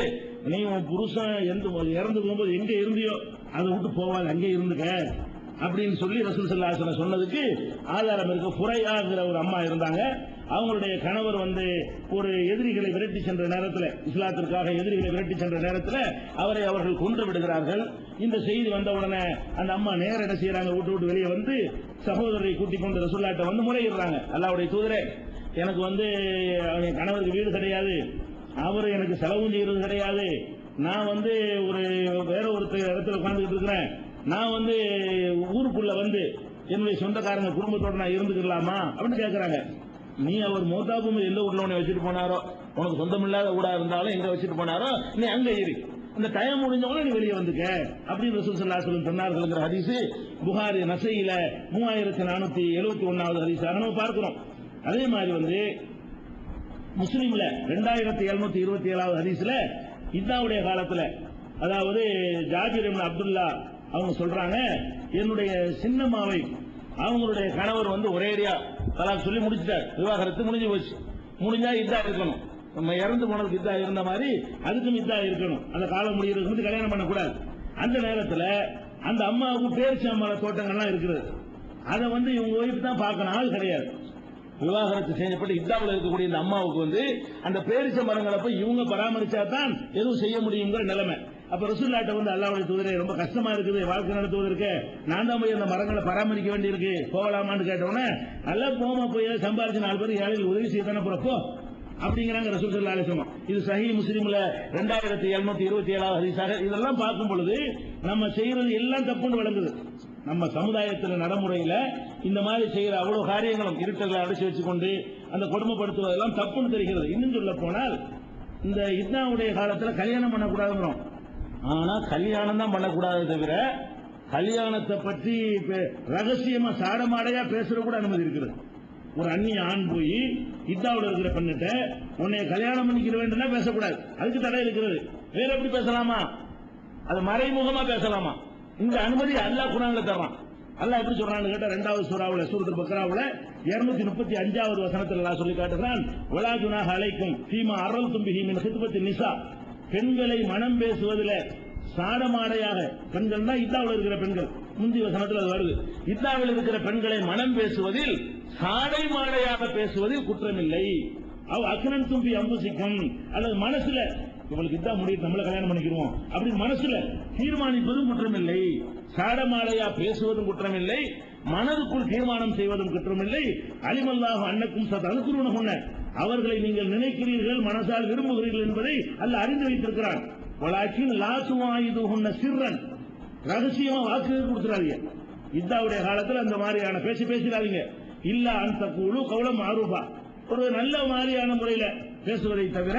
நீ உன் புருஷன் இறந்து போகும்போது எங்க இருந்தியோ அதை விட்டு போவாது, அங்கே இருந்துக்க அப்படின்னு சொல்லி ரசூல் ஸல்லல்லாஹு அலைஹி வஸல்லம் சொன்னதுக்கு ஆதாரம் இருக்கு. ஃபுரையாங்கிற ஒரு அம்மா இருந்தாங்க. அவங்களுடைய கணவர் ஒரு எதிரிகளை விரட்டி சென்ற நேரத்தில், இஸ்லாத்திற்காக எதிரிகளை விரட்டி சென்ற நேரத்தில் அவர்கள் கொன்று விடுகிறார்கள். இந்த செய்தி வந்த உடனே அந்த அம்மா நேர என்ன செய்யறாங்க, விட்டு வெளியே சகோதரரை கூட்டிக் கொண்டு ரசூலுல்லாஹ்ட்ட முறையிடுறாங்க. அல்லாஹ்வுடைய தூதரே, எனக்கு என் கணவருக்கு வீடு கிடையாது, அவர் எனக்கு செலவும் செய்யறது கிடையாது, நான் வேற ஒரு இடத்துல உட்கார்ந்துட்டு இருக்கிறேன், நான் ஊருக்குள்ள என்னுடைய சொந்தக்காரங்க குடும்பத்தோட நான் இருந்துக்கலாமா அப்படின்னு கேட்கறாங்க. நீ அவர் மோதாபூமி எந்த ஊர்ல உன்னை வச்சுட்டு போனாரோ, உனக்கு சொந்தம் இல்லாத ஊடா இருந்தாலும் எங்க வச்சுட்டு போனாரோ நீ அங்க இரு, அந்த டைம் முடிஞ்சவங்க நீ வெளியே வந்துக்க அப்படின்னு ரசூல் ஸல்லல்லாஹு அலைஹி வஸல்லம் சொன்னார்கள்ங்கிற ஹதீஸ் புகாரி நசையில 3471வது ஹதீஸாக நம்ம பார்க்கிறோம். அதே மாதிரி முஸ்லிம்ல 2727வது ஹதீஸ்ல இதாவுடைய காலத்துல, அதாவது ஜாபிர் இப்னு அப்துல்லா அவங்க சொல்றாங்க, என்னுடைய சின்னம்மாவை அவங்களுடைய கணவர் ஒரேடியா தலாக் சொல்லி முடிச்சிட்டார், விவாகரத்து முடிஞ்சு போச்சு. முடிஞ்சா இதா இருக்கணும், நம்ம இறந்து போனதுக்கு இதா இருந்த மாதிரி அதுக்கும் இதா இருக்கணும், அந்த காலம் முடியறதுக்கு கல்யாணம் பண்ணக்கூடாது. அந்த நேரத்தில் அந்த அம்மாவுக்கு பேரிச்சம்பழ தோட்டங்கள்லாம் இருக்குது, அதை இவங்க ஒய்ஃப் தான் பார்க்கணும், ஆள் கிடையாது. விவாகரத்து செய்யப்பட்டு இத்தாவில் இருக்கக்கூடிய இந்த அம்மாவுக்கு அந்த பேரிச்ச மரங்களை போய் இவங்க பராமரிச்சா தான் எதுவும் செய்ய முடியுங்கிற நிலைமை. அப்ப ரசூலுல்லாஹ்ட்ட அல்லாஹ்வுடைய தூதரே, ரொம்ப கஷ்டமா இருக்குது வாழ்க்கை நடத்துவதற்கு, நான் தான் போய் அந்த மரங்களை பராமரிக்க வேண்டியிருக்கு, போகலாமான்னு கேட்டவுடனே, நல்லா போமா, போய் சம்பாரிச்சு 4 பேர் ஏழைகள் உதவி செய்ய தானே போறப்போ அப்படிங்கிறாங்க ரசூல் ஸல்லல்லாஹு அலைஹி வஸல்லம். இது சஹீஹ் முஸ்லிம்ல 2727வது ஹதீஸாக. இதெல்லாம் பார்க்கும் பொழுது நம்ம செய்யறது எல்லாம் தப்புன்னு விளங்குது. நம்ம சமுதாயத்தில் நடைமுறையில இந்த மாதிரி செய்யற அவ்வளவு காரியங்களும் இருட்டர்களை அடைச்சு வச்சுக்கொண்டு அந்த கொடுமைப்படுத்துவதெல்லாம் தப்புன்னு தெரிகிறது. இன்னும் சொல்ல போனால் இந்த இத்னாவுடைய காலத்தில் கல்யாணம் பண்ணக்கூடாதுங்கிறோம், ஆனா கல்யாணம் தான் பண்ணக்கூடாது தவிர கல்யாணத்தை பற்றி ரகசியமா சாடமாடையா பேசுற கூட அனுமதி இருக்கிறது. ஒரு அந்நிய ஆண் போய் இத்தாவில் இருக்கிற பெண்ணிட்ட உன்னை கல்யாணம் பண்ணிக்கிற வேண்டும்னா பேசக்கூடாது, அதுக்கு தடை இருக்கிறது. வேற எப்படி பேசலாமா, அது மறைமுகமா பேசலாமா, இந்த அனுமதி அல்லாஹ் குர்ஆன்ல தர்றான். அல்லாஹ் எப்படி சொல்றான்னு கேட்டா, 2வது சூராவுல சூரத்துல் பக்ராவுல 235வது வசனத்தில் அல்லாஹ் சொல்லி காட்டுகிறான், வலா ஜுனாஹ அலைக்கும் ஃபீமா அரல்தும் பிஹி மின் ஹித்பத்தின் நிசா, பெண்களை மனம் பேசுவதில் சாடமாடையாக, பெண்கள் தான் இத்தாவில் இருக்கிற பெண்கள், முந்தைய வசனத்தில் அது வருது, இத்தாவில் இருக்கிற பெண்களை மனம் பேசுவதில் சாடை மாடையாக பேசுவதில் குற்றமில்லை. அவ் அக்னன் தும்பி அம்புசிக்கும் அல்லது மனசுல இவளுக்கு இதான் முடியும் நம்மள கல்யாணம் பண்ணிக்கிறோம் அப்படின்னு மனசுல தீர்மானிப்பதும் குற்றமில்லை. சாடமாடையா பேசுவதும் குற்றமில்லை, மனதுக்குள் தீர்மானம் செய்வதும் குற்றமில்லை. அலிமல்லாஹு அன்னக்கும் சதஅதுகுருனஹுன்ன அவர்களை நீங்கள் நினைக்கிறீர்கள், மனசால் விரும்புகிறீர்கள் என்பதை அல்லாஹ் அறிந்து வைத்திருக்கிறான். வலாக்கின் லா துவாயிதுஹுன்ன சிர்ரன் ரகசியமா வாக்கு கொடுத்துறாதீங்க. இதாவுடைய காலத்தில் அந்த மாதிரியான பேசிடாதீங்க. இல்ல அந்த குழு கவுளம் மாறுபா ஒரு நல்ல மாதிரியான முறையில பேசுவதை தவிர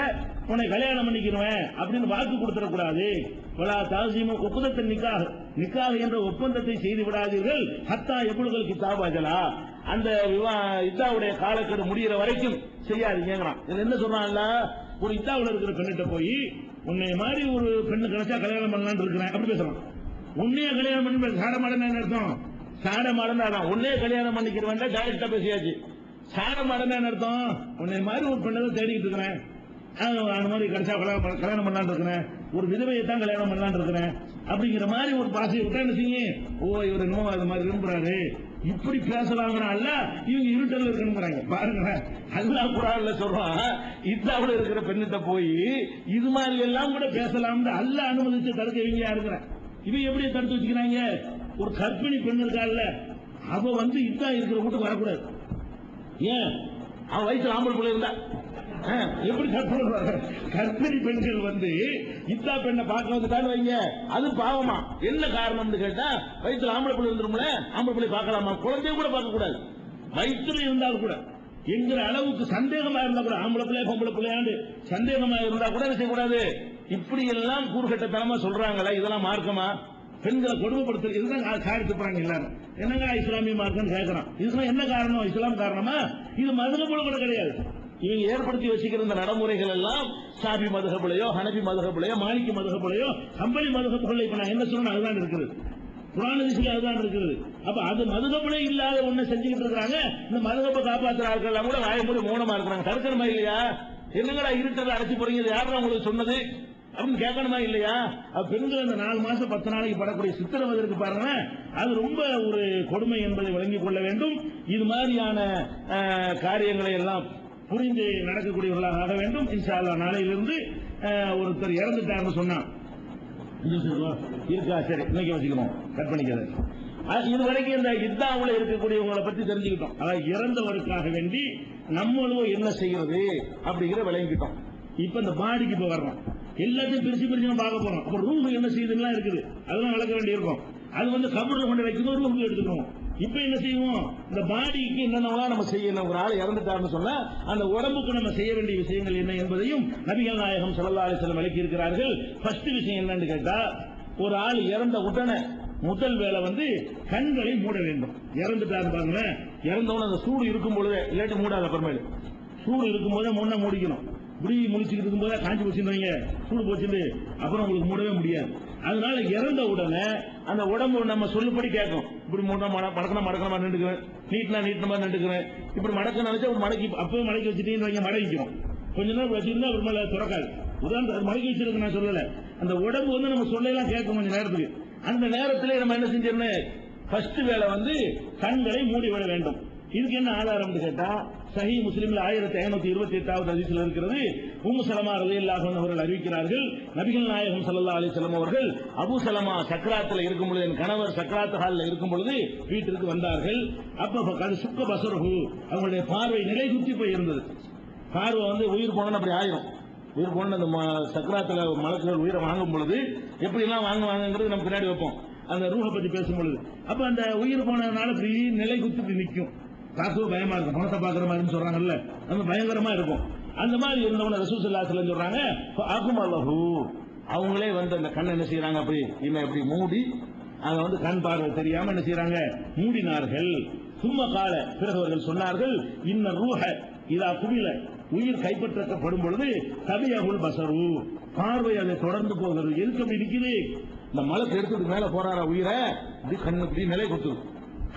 உன்னை கல்யாணம் பண்ணிக்கிறேன் அப்படின்னு வாக்கு கொடுத்துடக்கூடாது. வலா தாசிமு உக்குதத்தின் நிக்காக என்ற ஒப்பந்தத்தை செய்து விடாதீர்கள். ஹத்தா எவ்வளவுகள் கிதாபாஜலா அந்த இதாவுடைய காலக்கெடு முடிகிற வரைக்கும் செய்யாதீங்கிறான். இதுல என்ன சொல்றான்ல, ஒரு இதாவுல இருக்கிற பெண்ணிட்ட போய் உன்னை மாதிரி ஒரு பெண்ணு கிடைச்சா கல்யாணம் பண்ணலான்னு இருக்கிறேன் அப்படி பேசுறான். உன்னைய கல்யாணம் பண்ணி சாடமாடன்னு என்ன அர்த்தம்? சாடமாடன்னு உன்னே கல்யாணம் பண்ணிக்கிறவன் டைரக்டா பேசியாச்சு. சாடமாடன்னு அர்த்தம் உன்னை மாதிரி ஒரு பெண்ணை தான் தேடிக்கிட்டு இருக்கிறேன், அந்த மாதிரி கிடைச்சா கல்யாணம் பண்ணலான்னு இருக்கிறேன், ஒரு விதவையை தான் கல்யாணம் பண்ணலான்னு இருக்கிறேன் அப்படிங்கிற மாதிரி ஒரு பாசையை விட்டா என்ன செய்யும்? ஓ இவர் இன்னும் அது மாதிரி விரும்புறாரு இப்படி பேசலாங்கிற அல்ல, இவங்க இருட்டல் இருக்கணுங்கிறாங்க. பாருங்க அல்லாஹ் குர்ஆன்ல சொல்றான், இதாவுல இருக்கிற பெண்ணிட்ட போய் இது மாதிரி எல்லாம் கூட பேசலாம்னு அல்லாஹ் அனுமதிச்சு தடுக்க இவங்க யாருங்கிறேன். இவங்க எப்படி தடுத்து வச்சுக்கிறாங்க? ஒரு கர்ப்பிணி பெண் இருக்கால, அவ இதா இருக்கிற வீட்டுக்கு வரக்கூடாது. ஏன்? அவன் வயசுல ஆம்பளை பிள்ளை இருந்தா எப்படி கர்ப்பிணி பெண்கள் இத்தா பெண்ணை பார்க்க வந்துட்டான்னு வைங்க, அது பாவமா? என்ன காரணம்னு கேட்டா வயிற்றுல ஆம்பளை பிள்ளை இருந்துரும்ல, ஆம்பளை பிள்ளை பார்க்கலாமா? குழந்தைய கூட பார்க்க கூடாது, வயிற்றுல இருந்தால் கூட என்கிற அளவுக்கு சந்தேகமா இருந்தா கூட, ஆம்பளை பிள்ளை பொம்பளை பிள்ளையாண்டு சந்தேகமா இருந்தா கூட செய்யக்கூடாது. இப்படி எல்லாம் கூறுகட்டத்தனமா சொல்றாங்களா? இதெல்லாம் மார்க்கமா? பெண்களை கொடுமைப்படுத்துறது இதுதான் காரியத்து போறாங்க எல்லாரும். என்னங்க இஸ்லாமிய மார்க்கம் கேட்கறான், இதுதான் என்ன காரணம்? இஸ்லாம் காரணமா? இது மதுகபுல கூட கிடையாது. இவங்க ஏற்படுத்தி வச்சுக்கிற இந்த நடைமுறைகள் எல்லாம் ஷாபி மதுகபுலையோ ஹனபி மதுகபுலையோ மாலிகி மதுகபுலையோ ஹம்பலி மதுகபுல இப்ப நான் என்ன சொல்றேன் அதுதான் இருக்குது, குர்ஆன் ஹதீஸ்ல அதுதான் இருக்குது. அப்ப அது மதுகபுலே இல்லாத ஒண்ணு செஞ்சுக்கிட்டு இருக்காங்க. இந்த மதுகபை காப்பாற்றுற ஆட்கள் எல்லாம் கூட வாயமூடி மௌனமா இருக்கிறாங்க. தடுக்கணுமா இல்லையா? என்னங்கடா இருட்டல அடைச்சு போறீங்க, யாரும் உங்களுக்கு சொன்னது அப்படின்னு கேட்கணுமா இல்லையா? பெண்கள் அந்த 4 மாசம் 10 நாளைக்கு படக்கூடிய சித்திரவதை இருக்கு பாருங்க, அது ரொம்ப ஒரு கொடுமை என்பதை விளங்கிக் கொள்ள வேண்டும். இது மாதிரியான காரியங்களை எல்லாம் புரிந்து நடக்கக்கூடியவர்களாக ஆக வேண்டும். இன்ஷா அல்லாஹ் நாளையிலிருந்து ஒருத்தர் இறந்துட்டாருன்னு சொன்னா இருக்கா, சரி இன்னைக்கு வச்சுக்கணும், கட் பண்ணிக்கிறது. இதுவரைக்கும் இந்த இத்தாவுல இருக்கக்கூடியவங்களை பத்தி தெரிஞ்சுக்கிட்டோம். அதாவது இறந்தவருக்காக வேண்டி நம்மளும் என்ன செய்யறது அப்படிங்கிற விளங்கிட்டோம். இப்ப இந்த பாடிக்கு இப்ப வர்றோம், எல்லாத்தையும் பிரிச்சு நம்ம பார்க்க போறோம். அப்ப ரூஹ் என்ன செய்யுதுன்னா இருக்குது, அதெல்லாம் வளர்க்க வேண்டி இருக்கும். அது கபூர்ல கொண்டு வைக்கணும், ரூஹ் எடுத்துக்கணும். இப்ப என்ன செய்வோம்? இந்த பாடிக்கு என்னென்னலாம் நம்ம செய்யணும். ஒரு ஆள் இறந்துட்டாருன்னு சொன்னா அந்த உடம்புக்கு நம்ம செய்ய வேண்டிய விஷயங்கள் என்ன என்பதையும் நபிகள் நாயகம் ஸல்லல்லாஹு அலைஹி வஸல்லம் விளக்கி இருக்கிறார்கள். ஃபர்ஸ்ட் விஷயம் என்னன்னு கேட்டா, ஒரு ஆள் இறந்த உடனே முதல் வேலை கண்களை மூட வேண்டும். இறந்துட்டாரு பாருங்க, இறந்தவன அந்த சூடு இருக்கும் பொழுதே, இல்லாட்டி மூடாத அப்புறமேலு சூடு இருக்கும் போதே முன்ன மூடிக்கணும். இப்படி முடிச்சுக்கிட்டு இருக்கும் போதே காஞ்சி போச்சுருவீங்க, சூடு போச்சுட்டு அப்புறம் உங்களுக்கு மூடவே முடியாது. அதனால இறந்த உடனே அந்த உடம்பு நம்ம சொல்லுபடி கேட்கும். இப்படி மடக்கணும் நின்றுக்குவேன், நீட்டினா நின்றுக்குவேன், இப்படி மடக்க நினைச்சா ஒரு மடக்கி அப்பவே மடக்கி வச்சுட்டீங்கன்னு மடக்கிக்கிறோம். கொஞ்ச நேரம் வச்சிருந்தா ஒரு மேல துறக்காது. உதாரணத்துக்கு மடக்கி வச்சிருக்கு நான் சொல்லல, அந்த உடம்பு நம்ம சொல்லலாம் கேட்கும் கொஞ்ச நேரத்துக்கு. அந்த நேரத்திலே நம்ம என்ன செஞ்சிடணும்? ஃபர்ஸ்ட் வேலை கண்களை மூடி விட வேண்டும். இதுக்கு என்ன ஆதாரம் கேட்டா, சஹீஹ் முஸ்லிம்ல 1528வது ஹதீஸ்ல இருக்கிறது. உம்மு ஸலமா ரலியல்லாஹு அன்ஹா அவர்கள் அறிவிக்கிறார்கள், நபிகள் நாயகம் ஸல்லல்லாஹு அலைஹி வஸல்லம் அவர்கள் அபூ ஸலமா சக்ராத்துல இருக்கும் பொழுது, என் கணவர் சக்ராத் ஹால்ல இருக்கும் பொழுது வீட்டிற்கு வந்தார்கள். அப்ப அது சுக்க பசரஹு, அவங்களுடைய பார்வை நிலை குத்தி போய் இருந்தது. பார்வை உயிர் போன அப்படி ஆயிரும். உயிர் போன அந்த சக்ராத்துல மலக்குகள் உயிரை வாங்கும் பொழுது எப்படி எல்லாம் வாங்குவாங்கிறது நம்ம பின்னாடி வைப்போம், அந்த ரூஹை பத்தி பேசும் பொழுது. அப்ப அந்த உயிர் போனதுனால இப்படி நிலை குத்தி நிற்கும். பார்க்கவும் பயமா இருக்கும், பணத்தை பாக்குற மாதிரி சொல்றாங்கல்ல, நம்ம பயங்கரமா இருக்கும். அந்த மாதிரி இருந்தவன ரசூல் ஸல்லல்லாஹு அலைஹி வஸல்லம் சொல்றாங்க, அகுமலஹு, அவங்களே அந்த கண்ணை என்ன செய்யறாங்க, அப்படி இன்னும் எப்படி மூடி அதை கண் பார்வை தெரியாம என்ன செய்யறாங்க, மூடினார்கள். சும்மா கால, பிறகு அவர்கள் சொன்னார்கள், இன்ன ரூஹ இதா குபில, உயிர் கைப்பற்றப்படும் பொழுது தபியகுல் பசரு, பார்வை அதை தொடர்ந்து போகிறது. எதுக்கு அப்படி நிக்குது? இந்த மலத்தை எடுத்துட்டு மேல போறாரா உயிரை, கண்ணு இப்படி நிலை கொடுத்துது,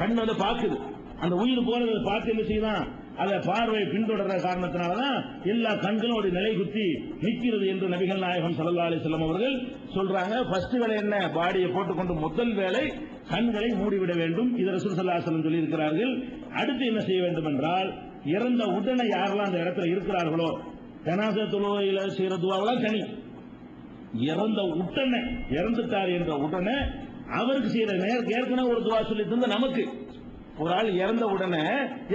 கண் பாக்குது. அந்த உயிர் போறதை பார்த்து என்ன செய்யலாம், அத பார்வை பின்தொடர்ற காரணத்தினாலதான் எல்லா கண்களும் ஒரு நிலை குத்தி நிற்கிறது என்று நபிகள் நாயகம் ஸல்லல்லாஹு அலைஹி வஸல்லம் அவர்கள் சொல்றாங்க. ஃபர்ஸ்ட் வேலை என்ன? பாடியை போட்டுக்கொண்டு முதல் வேலை கண்களை மூடிவிட வேண்டும். இது ரசூல் ஸல்லல்லாஹு அலைஹி வஸல்லம் சொல்லி இருக்கிறார்கள். அடுத்து என்ன செய்ய வேண்டும் என்றால், இறந்த உடனே யாரெல்லாம் அந்த இடத்துல இருக்கிறார்களோ, ஜனாஸா தொழுகையில செய்யற துவாவெல்லாம் தனி. இறந்த உடனே, இறந்துட்டார் என்ற உடனே அவருக்கு செய்யற ஏற்கனவே ஒரு துவா சொல்லி தந்த நமக்கு, ஒரு ஆள் இறந்த உடனே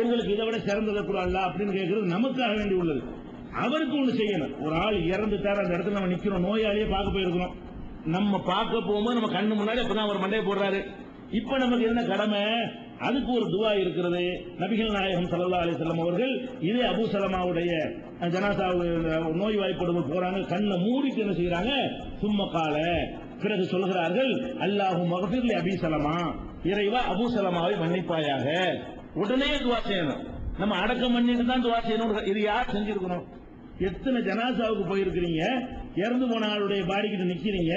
எங்களுக்கு இதை விட சிறந்ததை கூடாது அப்படின்னு கேட்கறது நமக்காக வேண்டி உள்ளது. அவருக்கு ஒண்ணு செய்யணும். ஒரு ஆள் இறந்துட்டார், அந்த இடத்துல நம்ம நிக்கிறோம், நோயாளியே பார்க்க போயிருக்கிறோம். நம்ம பார்க்க போகும்போது நம்ம கண்ணு முன்னாடி அப்பதான் அவர் மண்டையை போடுறாரு. இப்ப நமக்கு என்ன கடமை? அதுக்கு ஒரு துவா இருக்கிறது. நபிகள் நாயகம் ஸல்லல்லாஹு அலைஹி வஸல்லம் அவர்கள் இதே அபூ சலமாவுடைய ஜனாசாவு நோய் வாய்ப்படும்போது போறாங்க, கண்ணை மூடிட்டு என்ன செய்யறாங்க? சும்ம கால, பிறகு சொல்கிறார்கள், அல்லாஹு மக்ஃபிர் லி அபீ சலமா, இறைவா அபூ சலமாவை மன்னிப்பாயாக. உடனே துவா செய்யணும். நம்ம அடக்கம் பண்ணிட்டு தான் துவா செய்யணும். இது யார் செஞ்சிருக்கணும்? எத்தனை ஜனாசாவுக்கு போயிருக்கிறீங்க, இறந்து போன ஆளுடைய பாடிக்கிட்டு நிக்கிறீங்க,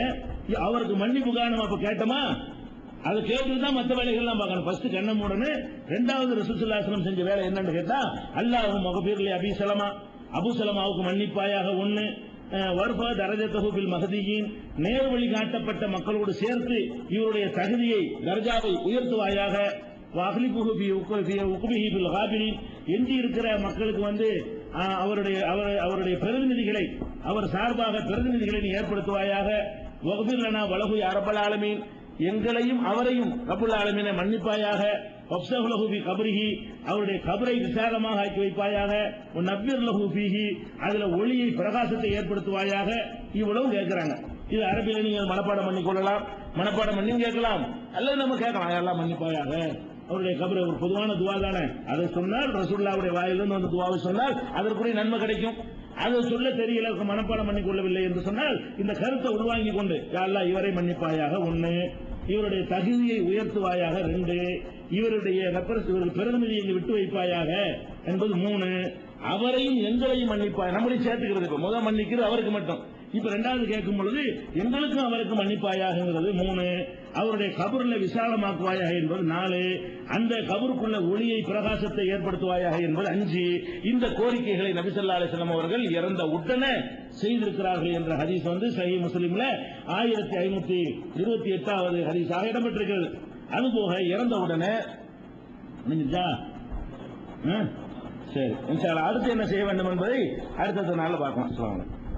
அவருக்கு மன்னிப்பு காரணம் அப்ப கேட்டோமா? அதை கேட்டு தான் மற்ற வேலைகள்லாம் பார்க்கணும். ஃபர்ஸ்ட் கண்ண மூடணும். ரெண்டாவது ரசூல் ஸல்லல்லாஹு அலைஹி வஸல்லம் செஞ்ச வேலை என்னன்னு கேட்டா, அல்லாஹு மக்ஃபிர் லி அபீ சலமா, அபூ சலமாவுக்கு மன்னிப்பாயாக. ஒன்னு, வர்ஃபா தரஜத்தஹு பில் மஹ்தியின், நேர்வழி காட்டப்பட்ட மக்களோடு சேர்த்து இவருடைய தகுதியை, தர்ஜாவை உயர்த்துவாயாக. வஅஹ்லிஃபுஹு ஃபீ உக்பிஹி பில் காபிரின், எஞ்சி இருக்கிற மக்களுக்கு அவருடைய பிரதிநிதிகளை, அவர் சார்பாக பிரதிநிதிகளை நீ ஏற்படுத்துவாயாக. வக்ஃபிர் லனா வலஹு யா ரப்பல் ஆலமீன், எங்களையும் அவரையும் ரப்புல் ஆலமீனை மன்னிப்பாயாக. வஃப்ஸஹு லஹு ஃபீ கப்ரிஹி, அவருடைய கபரை விசாலமாக ஆக்கி வைப்பாயாக. வநவ்விர் லஹு ஃபீஹி, அதுல ஒளியை பிரகாசத்தை ஏற்படுத்துவாயாக. இவ்வளவு கேட்கிறாங்க. இது அரபியில நீங்க மனப்பாடம் பண்ணி கொள்ளலாம், மனப்பாடம் பண்ணி கேட்கலாம், அல்லது நம்ம கேட்கலாம், யாரெல்லாம் மன்னிப்பாயாக. அவருடைய கபரை ஒரு பொதுவான துவா தானே, அதை சொன்னால் ரசூலுல்லாஹ்வுடைய வாயிலிருந்து அந்த துவாவை சொன்னால் அதற்குரிய நன்மை கிடைக்கும். அதை சொல்ல தெரியல, மனப்பாடம் பண்ணி கொள்ளவில்லை என்று சொன்னால் இந்த கருத்தை உள்வாங்கி கொண்டு, யா அல்லாஹ் இவரை மன்னிப்பாயாக. ஒன்னு, இவருடைய தகுதியை உயர்த்துவாயாக. ரெண்டு, இவருடைய பிரதிநிதியை விட்டு வைப்பாயாக என்பது. மூணு, அவரையும் எங்களையும் மன்னிப்பாய். நம்மளை சேர்த்துக்கிறது. இப்ப முதல் மன்னிக்கிறது அவருக்கு மட்டும், இப்ப ரெண்டாவது கேட்கும் பொழுது எங்களுக்கும் அவருக்கு மன்னிப்பாயாக. மூணு, அவருடைய கபர்ல விசாலமாக்குவாயாக என்பது. நாலு, அந்த கபருக்குள்ள ஒளியை பிரகாசத்தை ஏற்படுத்துவாயாக என்பது. அஞ்சு, இந்த கோரிக்கைகளை நபி ஸல்லல்லாஹு அலைஹி வஸல்லம் அவர்கள் இறந்த உடனே செய்திருக்கிறார்கள் என்ற ஹதீஸ் சஹீஹ் முஸ்லிம்ல 1528வது ஹதீஸாக இடம்பெற்றிருக்கிறது. அதுபோக இறந்த உடனே சரி, இன்ஷா அல்லாஹ் அடுத்து என்ன செய்ய வேண்டும் என்பதை அடுத்த நாள்ல பார்க்கலாம்.